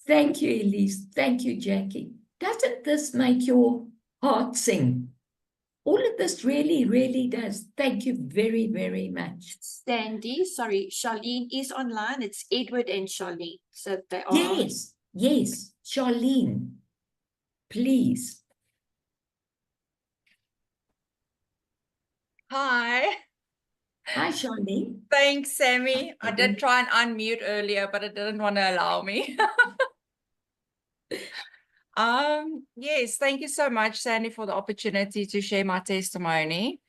Thank you, Elise. Thank you, Jackie. Doesn't this make your heart sing? All of this really, really does. Thank you very, very much. Sandy, sorry, Charlene is online. It's Edward and Charlene. So they are. Yes, yes. Charlene, please. Hi. Hi, Charlene. Thanks, Sammy. I did try and unmute earlier, but it didn't want to allow me. Yes, thank you so much, Sandy, for the opportunity to share my testimony.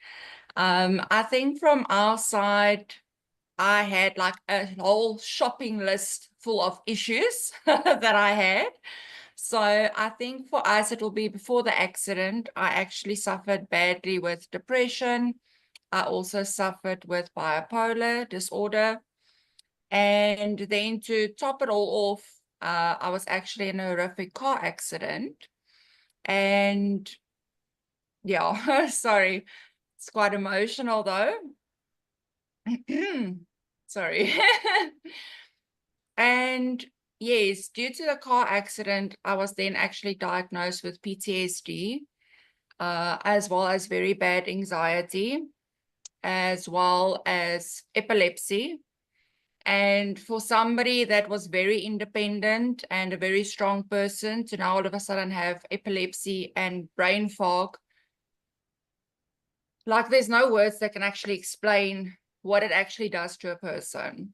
I think from our side, I had like a whole shopping list full of issues that I had. So I think for us, it will be before the accident. I actually suffered badly with depression. I also suffered with bipolar disorder. And then to top it all off, I was actually in a horrific car accident. And yeah, sorry, it's quite emotional though. Sorry. And yes, due to the car accident, I was then actually diagnosed with PTSD, as well as very bad anxiety, as well as epilepsy. And for somebody that was very independent and a very strong person to now all of a sudden have epilepsy and brain fog, like there's no words that can actually explain what it actually does to a person.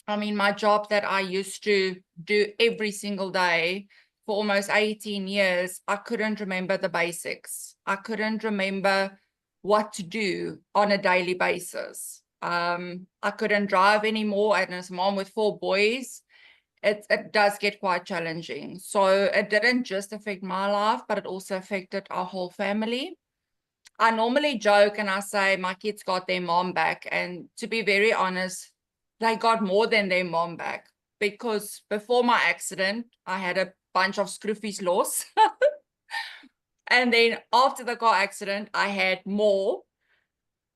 I mean, my job that I used to do every single day for almost 18 years, I couldn't remember the basics. I couldn't remember what to do on a daily basis. I couldn't drive anymore, and as a mom with 4 boys, it does get quite challenging. So it didn't just affect my life, but it also affected our whole family. I normally joke and I say my kids got their mom back, and to be very honest, they got more than their mom back, because before my accident, I had a bunch of scruffies lost. And then after the car accident, I had more.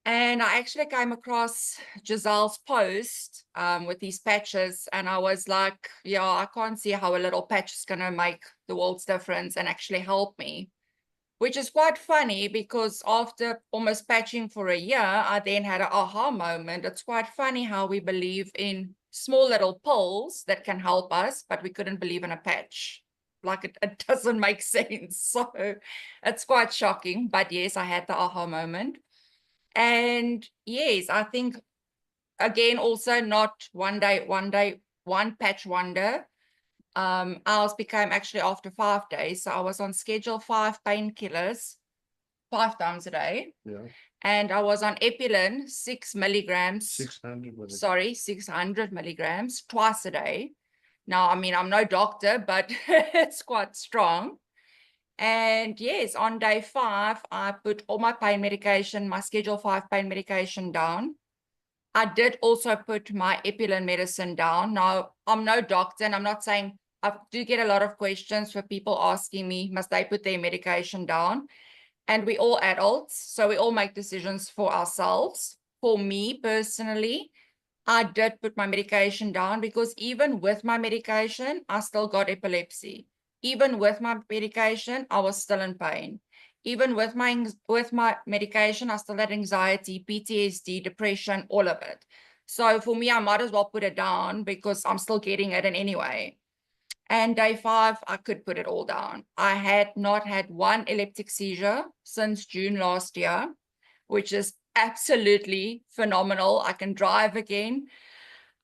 And I actually came across Giselle's post with these patches, and I was like, yeah, I can't see how a little patch is going to make the world's difference and actually help me. Which is quite funny, because after almost patching for a year, I then had an aha moment. It's quite funny how we believe in small little pills that can help us, but we couldn't believe in a patch. Like it doesn't make sense. So it's quite shocking. But yes, I had the aha moment. And yes, I think, again, also not one day one patch wonder. Ours became actually after 5 days. So I was on schedule 5 painkillers 5 times a day. Yeah. And I was on Epilin 6 milligrams. 600 was it? Sorry, 600 milligrams twice a day. Now, I mean, I'm no doctor, but it's quite strong. And yes, on day 5, I put all my pain medication, my schedule 5 pain medication down. I did also put my Epilin medicine down. Now, I'm no doctor, and I'm not saying, I do get a lot of questions for people asking me, must they put their medication down? And we all adults, so we all make decisions for ourselves. For me personally, I did put my medication down because even with my medication, I still got epilepsy. Even with my medication, I was still in pain. Even with my medication, I still had anxiety, PTSD, depression, all of it. So for me, I might as well put it down because I'm still getting it in anyway. And day 5, I could put it all down. I had not had one epileptic seizure since June last year, which is absolutely phenomenal. I can drive again.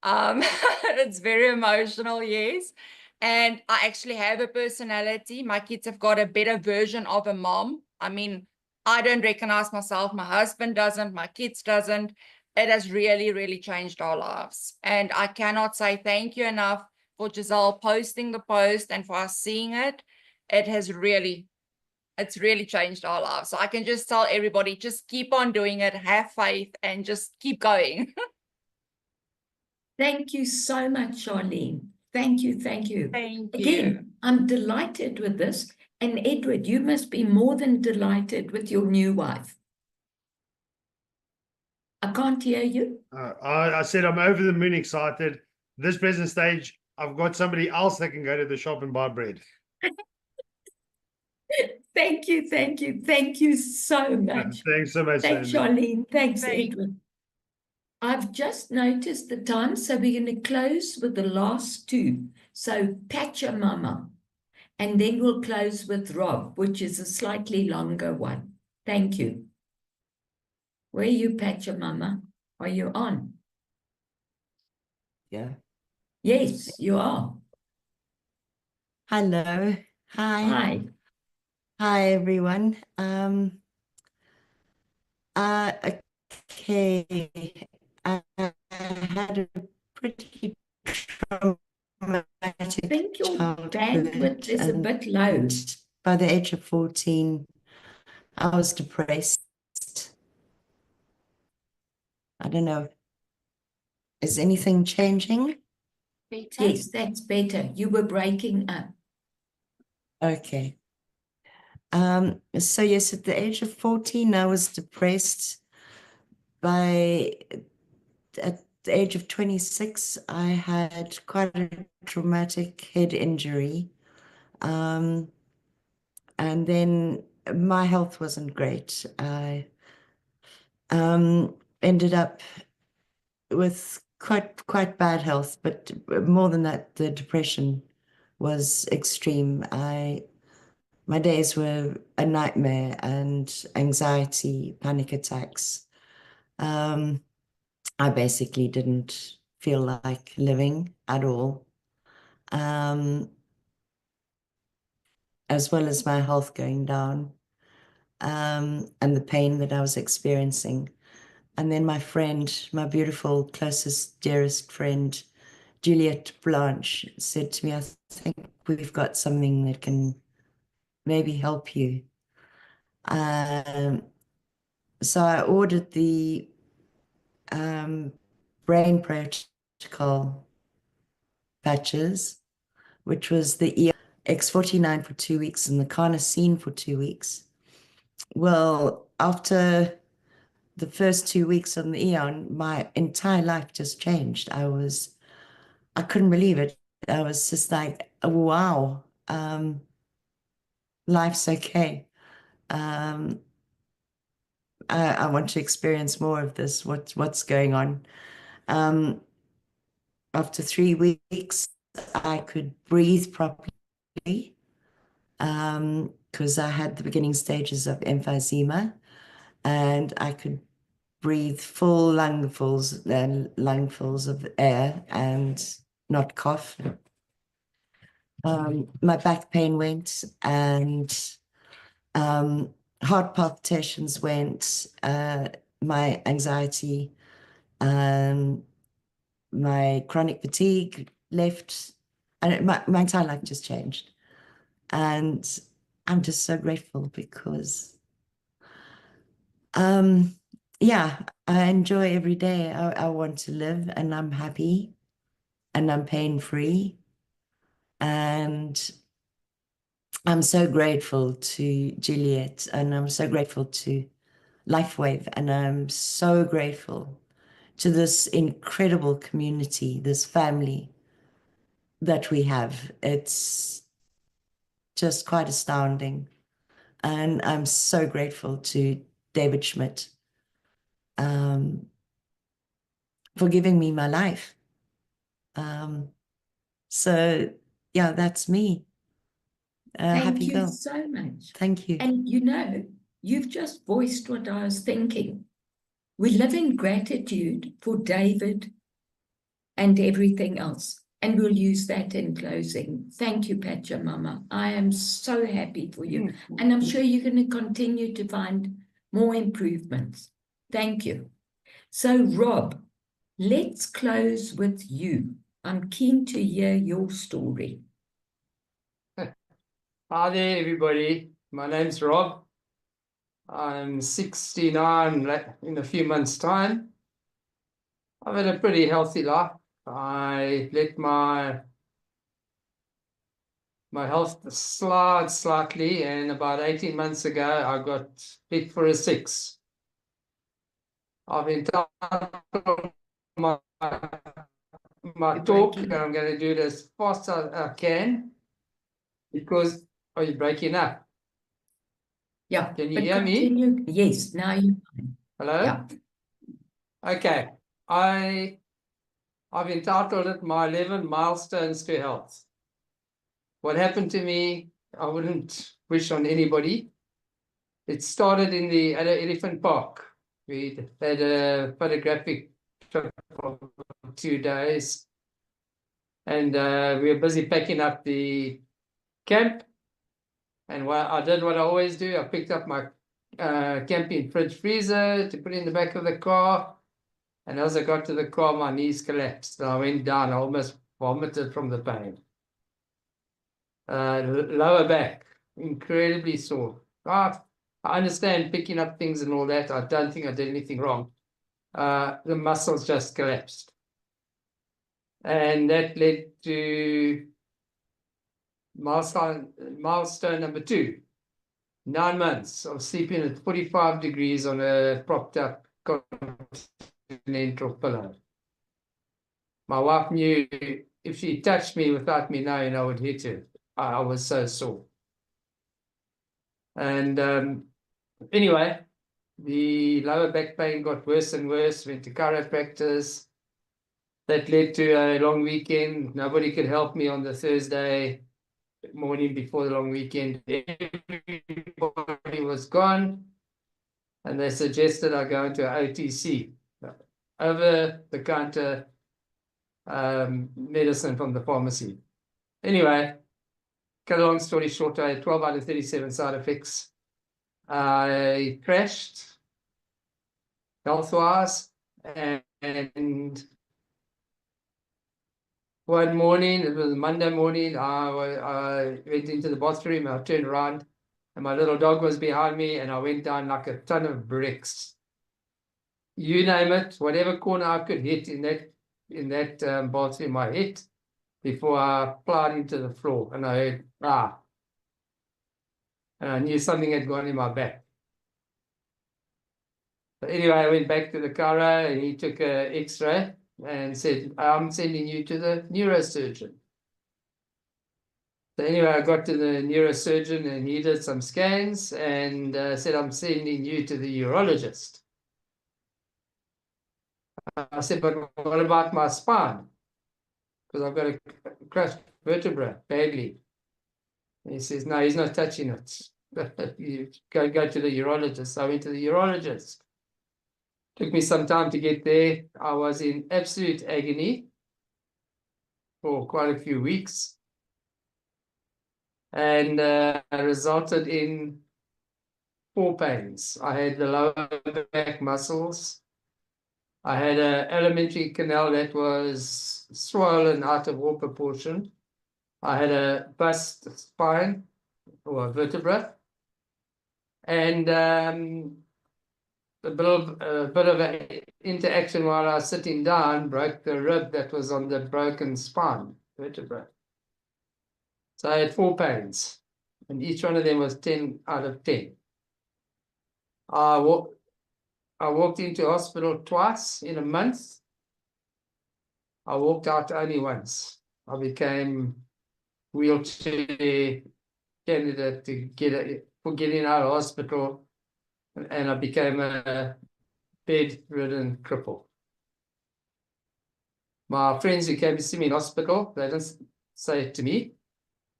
It's very emotional, yes. And I actually have a personality. My kids have got a better version of a mom. I mean, I don't recognize myself. My husband doesn't. My kids doesn't. It has really, really changed our lives. And I cannot say thank you enough for Giselle posting the post and for us seeing it. It's really changed our lives. So I can just tell everybody, just keep on doing it, have faith, and just keep going. Thank you so much, Charlene. Thank you, thank you. Thank Again, you. I'm delighted with this. And Edward, you must be more than delighted with your new wife. I can't hear you. I said I'm over the moon excited. This present stage, I've got somebody else that can go to the shop and buy bread. Thank you, thank you, thank you so much. Thanks so much, Thanks, Sandy. Charlene. Thanks, Thank- Edward. I've just noticed the time, so we're going to close with the last 2. So Pachamama, and then we'll close with Rob, which is a slightly longer one. Thank you. Where are you, Pachamama? Are you on? Yeah. Yes, you are. Hello. Hi. Hi. Hi, everyone. Okay. I had a pretty traumatic I think your childhood, bandwidth is a and bit low. by the age of 14, I was depressed. I don't know. Is anything changing? Better. Yes, that's better. You were breaking up. Okay. So yes, at the age of 14, I was depressed. At the age of 26, I had quite a traumatic head injury. And then my health wasn't great. I ended up with quite bad health, but more than that, the depression was extreme. My days were a nightmare, and anxiety, panic attacks. I basically didn't feel like living at all. As well as my health going down, and the pain that I was experiencing. And then my friend, my beautiful, closest, dearest friend, Juliette Blanche, said to me, I think we've got something that can maybe help you. So I ordered the brain protocol patches, which was the X49 for 2 weeks and the carnosine for 2 weeks. Well, after the first 2 weeks on the Eon, my entire life just changed. I couldn't believe it. I was just like, wow, life's okay. I want to experience more of this. What's going on? After 3 weeks, I could breathe properly, because I had the beginning stages of emphysema, and I could breathe full lungfuls of air and not cough. My back pain went, and heart palpitations went, my anxiety, my chronic fatigue left, and my entire life just changed. And I'm just so grateful because, yeah, I enjoy every day. I want to live, and I'm happy, and I'm pain-free. And I'm so grateful to Juliet, and I'm so grateful to LifeWave, and I'm so grateful to this incredible community, this family that we have. It's just quite astounding. And I'm so grateful to David Schmidt for giving me my life. So yeah, that's me. Thank Happy you girl. so much. Thank you. And you know, you've just voiced what I was thinking. We live in gratitude for David and everything else. And we'll use that in closing. Thank you, Pachamama. I am so happy for you. And I'm sure you're going to continue to find more improvements. Thank you. So, Rob, let's close with you. I'm keen to hear your story. Hi there, everybody. My name's Rob. I'm 69 in a few months' time. I've had a pretty healthy life. I let my health slide slightly, and about 18 months ago, I got hit for a 6. I've entitled my talk, and I'm going to do it as fast as I can, because are you breaking up? Yeah. Can you hear me? Yes, now you can. Hello? Yeah. Okay. I've entitled it My 11 Milestones to Health. What happened to me, I wouldn't wish on anybody. It started at Elephant Park. We had a photographic trip for 2 days. And we were busy packing up the camp. And I did what I always do. I picked up my camping fridge freezer to put in the back of the car. And as I got to the car, my knees collapsed. And I went down. I almost vomited from the pain. Lower back, incredibly sore. I understand picking up things and all that. I don't think I did anything wrong. The muscles just collapsed. And that led to milestone number 2. 9 months of sleeping at 45 degrees on a propped up continental pillow. My wife knew if she touched me without me knowing, I would hit her. I was so sore. And anyway, the lower back pain got worse and worse, went to chiropractors. That led to a long weekend. Nobody could help me on the Thursday morning before the long weekend. Everybody was gone. And they suggested I go into OTC, over-the-counter medicine from the pharmacy. Anyway, cut a long story short, I had 12 out of 37 side effects. I crashed health-wise, and one morning, it was a Monday morning, I went into the bathroom, I turned around, and my little dog was behind me, and I went down like a ton of bricks. You name it, whatever corner I could hit in that bathroom, I hit before I plowed into the floor, and I heard, ah. And I knew something had gone in my back. But anyway, I went back to the chiro, and he took an X-ray and said, I'm sending you to the neurosurgeon. So anyway, I got to the neurosurgeon, and he did some scans and said, I'm sending you to the urologist. I said, but what about my spine? Because I've got a crushed vertebra badly. And he says, no, he's not touching it. You go to the urologist. I went to the urologist. Took me some time to get there. I was in absolute agony. for quite a few weeks. And resulted in 4 pains. I had the lower back muscles. I had an alimentary canal that was swollen out of all proportion. I had a bust spine or a vertebra. And a bit of an interaction while I was sitting down broke the rib that was on the broken spine vertebra. So I had 4 pains, and each one of them was 10 out of 10. I walked into hospital twice in a month. I walked out only once. I became wheelchair candidate for getting out of hospital, and I became a bedridden cripple. My friends who came to see me in hospital, they didn't say it to me,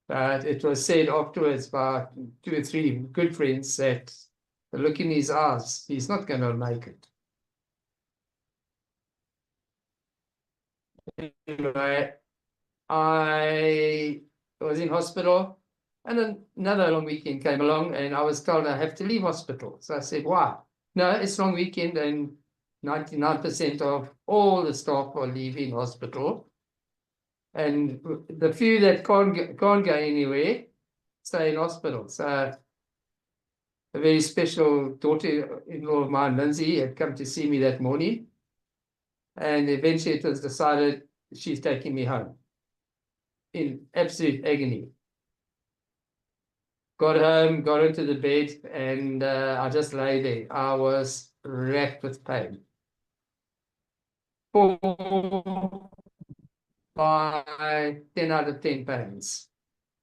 but it was said afterwards by 2 or 3 good friends that the look in his eyes, he's not going to make it. Anyway, I was in hospital, and then another long weekend came along, and I was told I have to leave hospital. So I said, why? No, it's long weekend, and 99% of all the staff are leaving hospital. And the few that can't go anywhere stay in hospital. So a very special daughter-in-law of mine, Lindsay, had come to see me that morning. And eventually it was decided she's taking me home in absolute agony. Got home, got into the bed, and I just lay there. I was racked with pain. 4 by 10 out of 10 pains.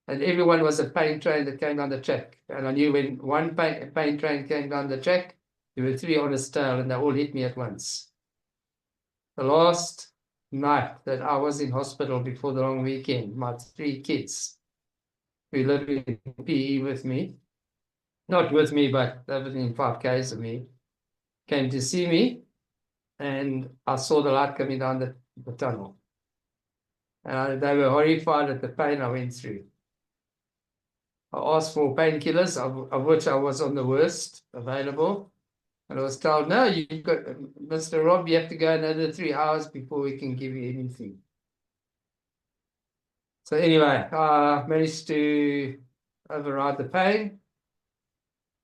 And everyone was a pain train that came down the track. And I knew when one pain train came down the track, there were 3 on its tail, and they all hit me at once. The last night that I was in hospital before the long weekend, my 3 kids who lived in PE with me, not with me, but they were within 5 k's of me, came to see me, and I saw the light coming down the tunnel. And they were horrified at the pain I went through. I asked for painkillers, of which I was on the worst available. And I was told, no, you've got, Mr. Rob, you have to go another 3 hours before we can give you anything. So anyway, I managed to override the pain.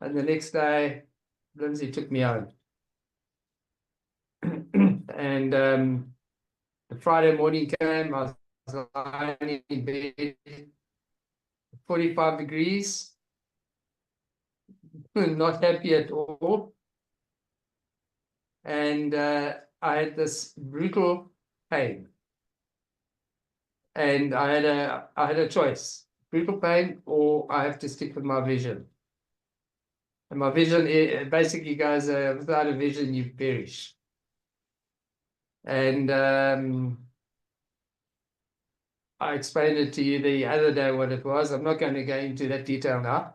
And the next day, Lindsay took me home. And the Friday morning came, I was lying in bed, 45 degrees, not happy at all. And I had this brutal pain. And I had a choice, brutal pain, or I have to stick with my vision. And my vision, it basically goes, without a vision, you perish. And I explained it to you the other day what it was. I'm not going to go into that detail now.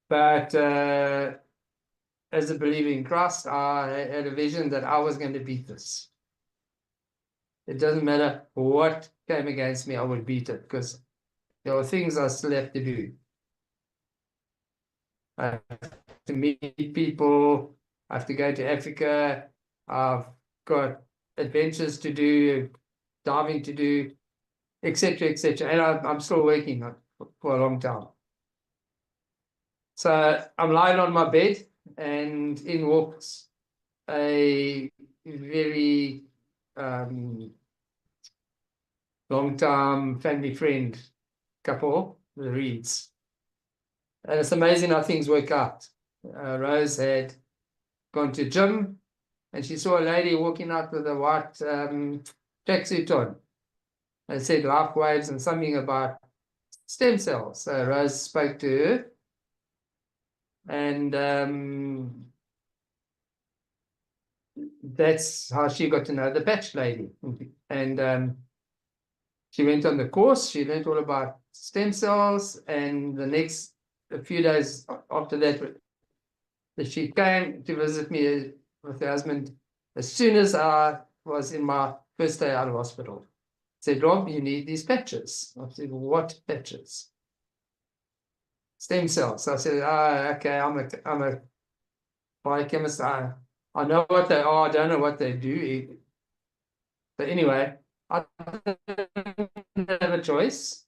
But as a believer in Christ, I had a vision that I was going to beat this. It doesn't matter what came against me, I would beat it, because there are things I still have to do. I have to meet people, I have to go to Africa, I've got adventures to do, diving to do, etc., etc. And I'm still working on for a long time. So I'm lying on my bed, and in walks a very long-time family friend couple, the Reeds. And it's amazing how things work out. Rose had gone to gym, and she saw a lady walking out with a white tracksuit on. They said life waves and something about stem cells. So Rose spoke to her, and that's how she got to know the patch lady. And she went on the course. She learned all about stem cells, and a few days after that, she came to visit me with her husband as soon as I was in my first day out of hospital. Said, Rob, you need these patches. I said, what patches? Stem cells. I said, okay, I'm a biochemist. I know what they are. I don't know what they do. But anyway, I didn't have a choice.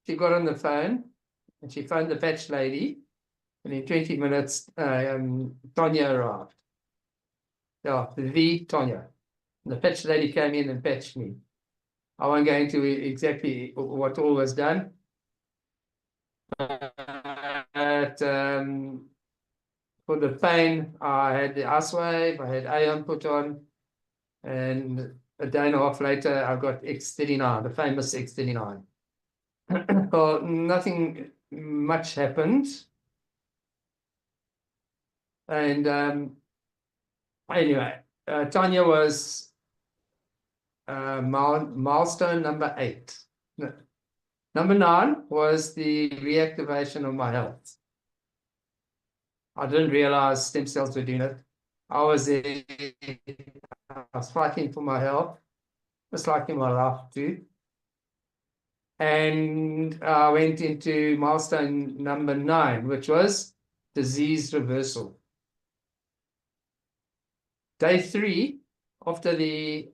She got on the phone and she phoned the patch lady. And in 20 minutes, Tonya arrived. Yeah, the Tonya. The patch lady came in and patched me. I won't go into exactly what all was done. But for the pain, I had the Aswave, I had Aeon put on, and a day and a half later, I got X39, the famous X39. Well, nothing much happened. And anyway, Tanya was milestone number 8. No, number 9 was the reactivation of my health. I didn't realize stem cells were doing it. I was fighting for my health, just like in my life too. And I went into milestone number 9, which was disease reversal. Day 3, after the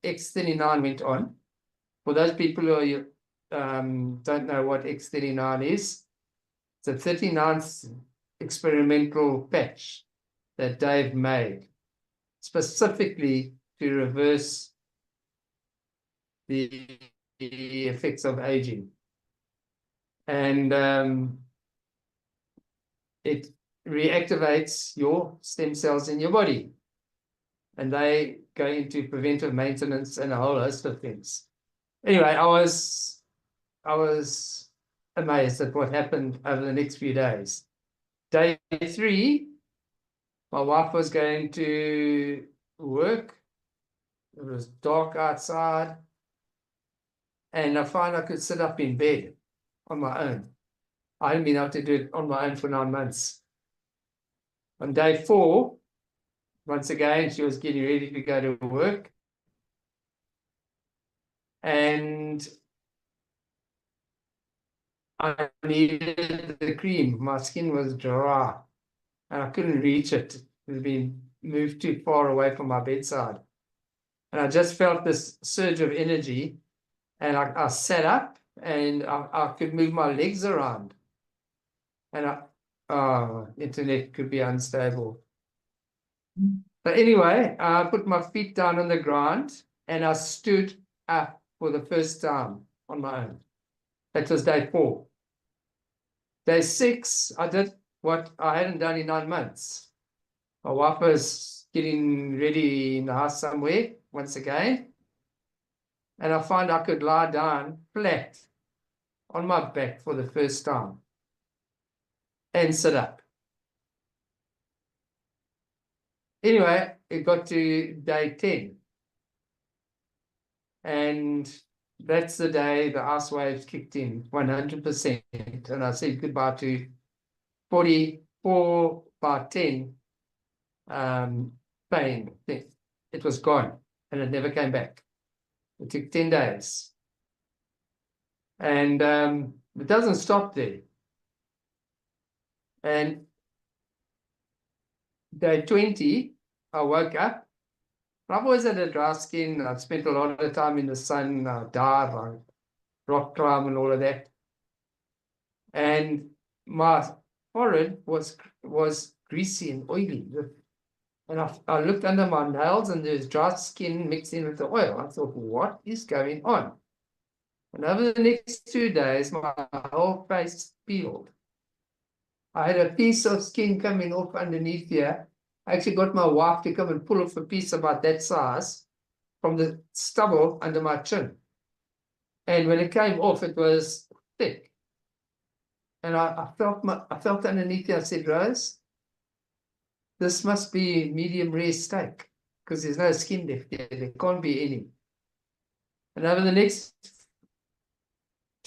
X39 went on, for those people who don't know what X39 is, it's a 39th experimental patch that Dave made specifically to reverse the effects of aging. And it reactivates your stem cells in your body. And they go into preventive maintenance and a whole host of things. Anyway, I was amazed at what happened over the next few days. Day 3, my wife was going to work. It was dark outside. And I found I could sit up in bed on my own. I hadn't been able to do it on my own for 9 months. On day 4, once again, she was getting ready to go to work. And I needed the cream. My skin was dry and I couldn't reach it. It had been moved too far away from my bedside. And I just felt this surge of energy. And I sat up and I could move my legs around. And internet could be unstable. But anyway, I put my feet down on the ground and I stood up for the first time on my own. That was day 4. Day 6, I did what I hadn't done in 9 months. My wife was getting ready in the house somewhere once again. And I found I could lie down flat on my back for the first time and sit up. Anyway, it got to day 10. And that's the day the ice waves kicked in 100%. And I said goodbye to 44/10 pain. It was gone and it never came back. It took 10 days. And it doesn't stop there. And day 20, I woke up. I've always had a dry skin. I've spent a lot of time in the sun. I dive, I rock climb and all of that. And my forehead was greasy and oily. And I looked under my nails and there's dry skin mixed in with the oil. I thought, what is going on? And over the next 2 days, my whole face peeled. I had a piece of skin coming off underneath here. I actually got my wife to come and pull off a piece about that size from the stubble under my chin. And when it came off, it was thick. And I felt underneath here. I said, Rose, this must be medium rare steak because there's no skin left there. There can't be any. And over the next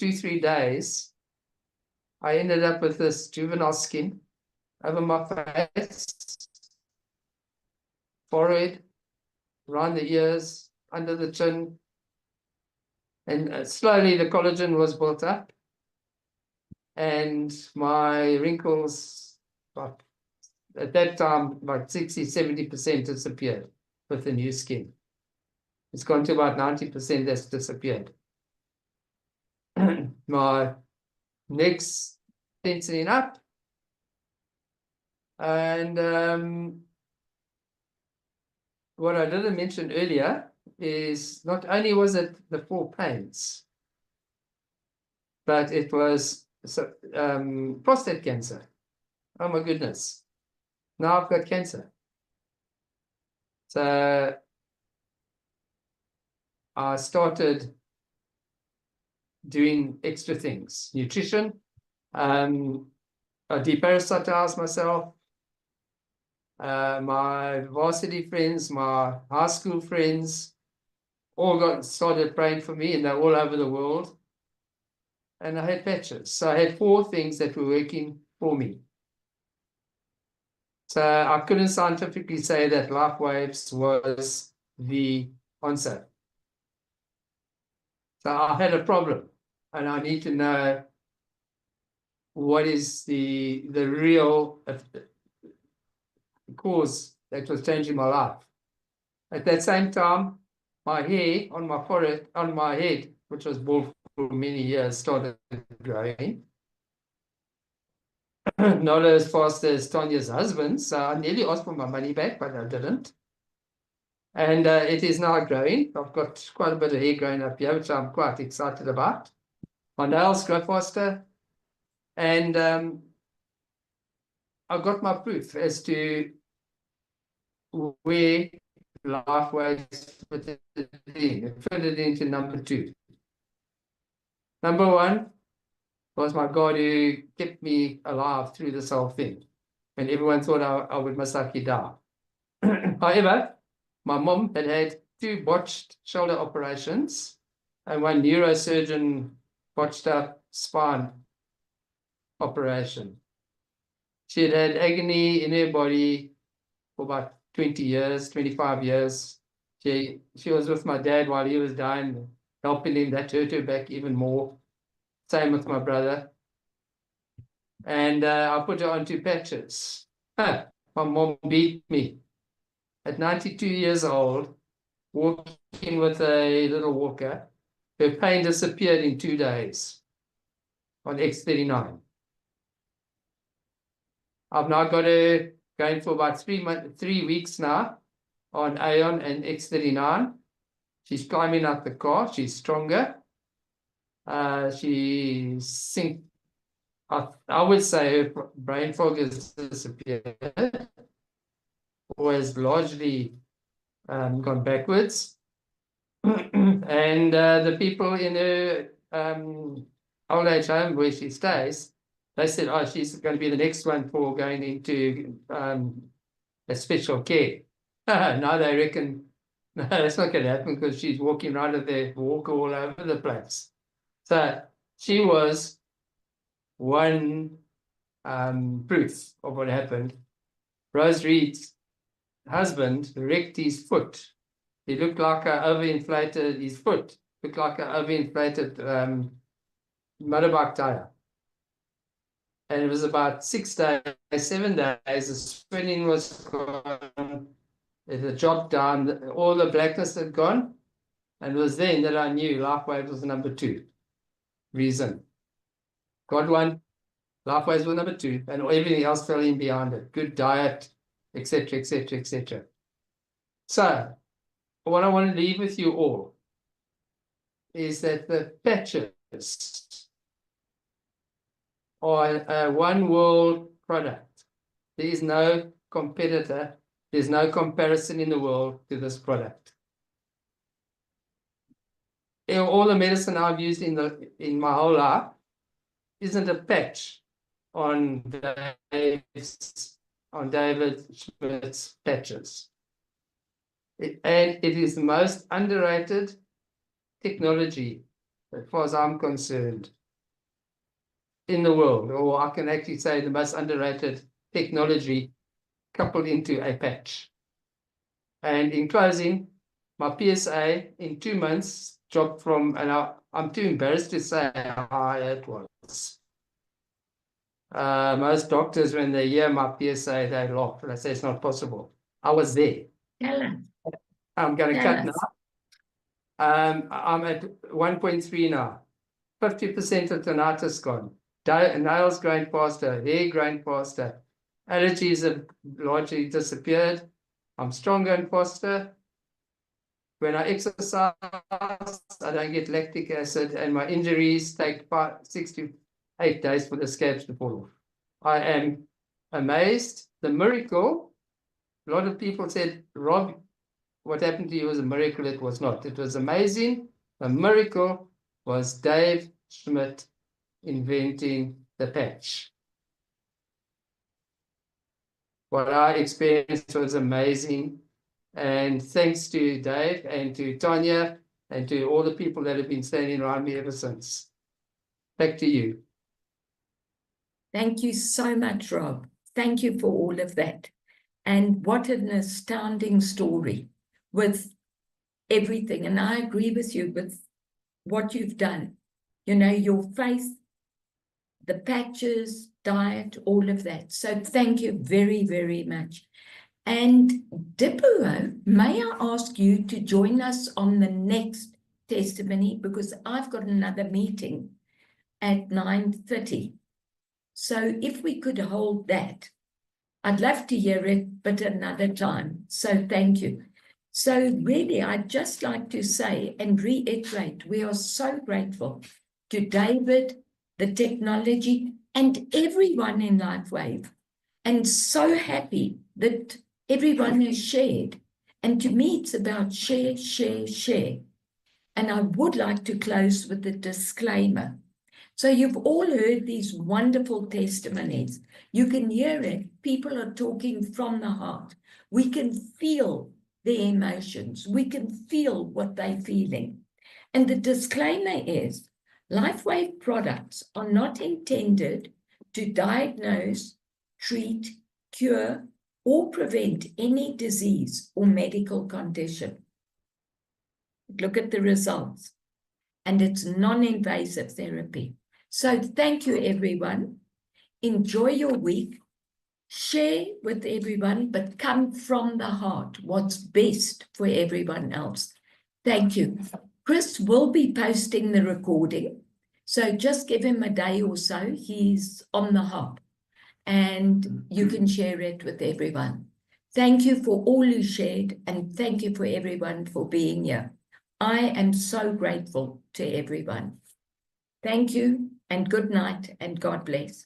2-3 days, I ended up with this juvenile skin over my face, forehead, around the ears, under the chin. And slowly the collagen was built up. And my wrinkles, like, at that time, like 60–70% disappeared with the new skin. It's gone to about 90% that's disappeared. My neck's tensioning up. And what I didn't mention earlier is not only was it the 4 pains, but it was prostate cancer. Oh my goodness. Now I've got cancer. So I started doing extra things, nutrition. I deparasitized myself. My varsity friends, my high school friends, all started praying for me, and they're all over the world. And I had patches. So I had 4 things that were working for me. So I couldn't scientifically say that Life Waves was the answer. So I had a problem, and I need to know what is the real cause that was changing my life. At that same time, my hair on my forehead, on my head, which was bald for many years, started growing. Not as fast as Tanya's husband, so I nearly asked for my money back, but I didn't. And it is now growing. I've got quite a bit of hair growing up here, which I'm quite excited about. My nails grow faster. And I got my proof as to where Life Waves fit it into number 2. Number 1 was my God who kept me alive through this whole thing, when everyone thought I would most likely die. However, my mom had 2 botched shoulder operations and 1 neurosurgeon botched up spine operation. She had had agony in her body for about 20 years, 25 years. She was with my dad while he was dying, helping him. That hurt her back even more. Same with my brother. And I put her on 2 patches. My mom beat me. At 92 years old, walking with a little walker, her pain disappeared in 2 days on X39. I've now got her going for about 3 weeks now on Aeon and X39. She's climbing out the car. She's stronger. I would say her brain fog has disappeared, or has largely gone backwards. And the people in her old age home where she stays, they said, oh, she's going to be the next one for going into a special care. Now they reckon, no, that's not going to happen because she's walking right at their walk all over the place. So she was one proof of what happened. Rose Reed's husband wrecked his foot. He looked like his foot looked like an overinflated motorbike tire. And it was about 6 days, 7 days, the swelling was gone, the job done, all the blackness had gone. And it was then that I knew Life Waves was number 2 reason. God 1, Life Waves was number 2, and everything else fell in behind it. Good diet, etc., etc., etc. So, what I want to leave with you all is that the patches are a one world product. There is no competitor, there's no comparison in the world to this product. All the medicine I've used in my whole life isn't a patch on David Schmidt's patches. And it is the most underrated technology, as far as I'm concerned, in the world, or I can actually say the most underrated technology coupled into a patch. And in closing, my PSA in 2 months dropped from, and I'm too embarrassed to say how high it was. Most doctors, when they hear my PSA, they laugh. They say it's not possible. I was there. Tell us. I'm going to Tell cut us. now. I'm at 1.3 now. 50% of tinnitus gone. Nails growing faster, hair growing faster. Allergies have largely disappeared. I'm stronger and faster. When I exercise, I don't get lactic acid, and my injuries take 6 to 8 days for the scabs to fall off. I am amazed. The miracle, a lot of people said, Rob, what happened to you was a miracle. It was not. It was amazing. The miracle was Dave Schmidt inventing the patch. What I experienced was amazing. And thanks to Dave and to Tanya and to all the people that have been standing around me ever since. Back to you. Thank you so much, Rob. Thank you for all of that. And what an astounding story with everything. And I agree with you with what you've done. You know, your faith, the patches, diet, all of that. So thank you very, very much. And Dipuo, may I ask you to join us on the next testimony, because I've got another meeting at 9:30. So if we could hold that, I'd love to hear it, but another time. So thank you. So really, I'd just like to say and reiterate, we are so grateful to David, the technology, and everyone in LifeWave, and so happy that everyone has shared. And to me, it's about share, share, share. And I would like to close with a disclaimer. So you've all heard these wonderful testimonies. You can hear it. People are talking from the heart. We can feel their emotions. We can feel what they're feeling. And the disclaimer is, LifeWave products are not intended to diagnose, treat, cure, or prevent any disease or medical condition. Look at the results. And it's non-invasive therapy. So thank you, everyone. Enjoy your week. Share with everyone, but come from the heart, what's best for everyone else. Thank you. Chris will be posting the recording. So just give him a day or so. He's on the hop. And you can share it with everyone. Thank you for all who shared, and thank you for everyone for being here. I am so grateful to everyone. Thank you, and good night, and God bless.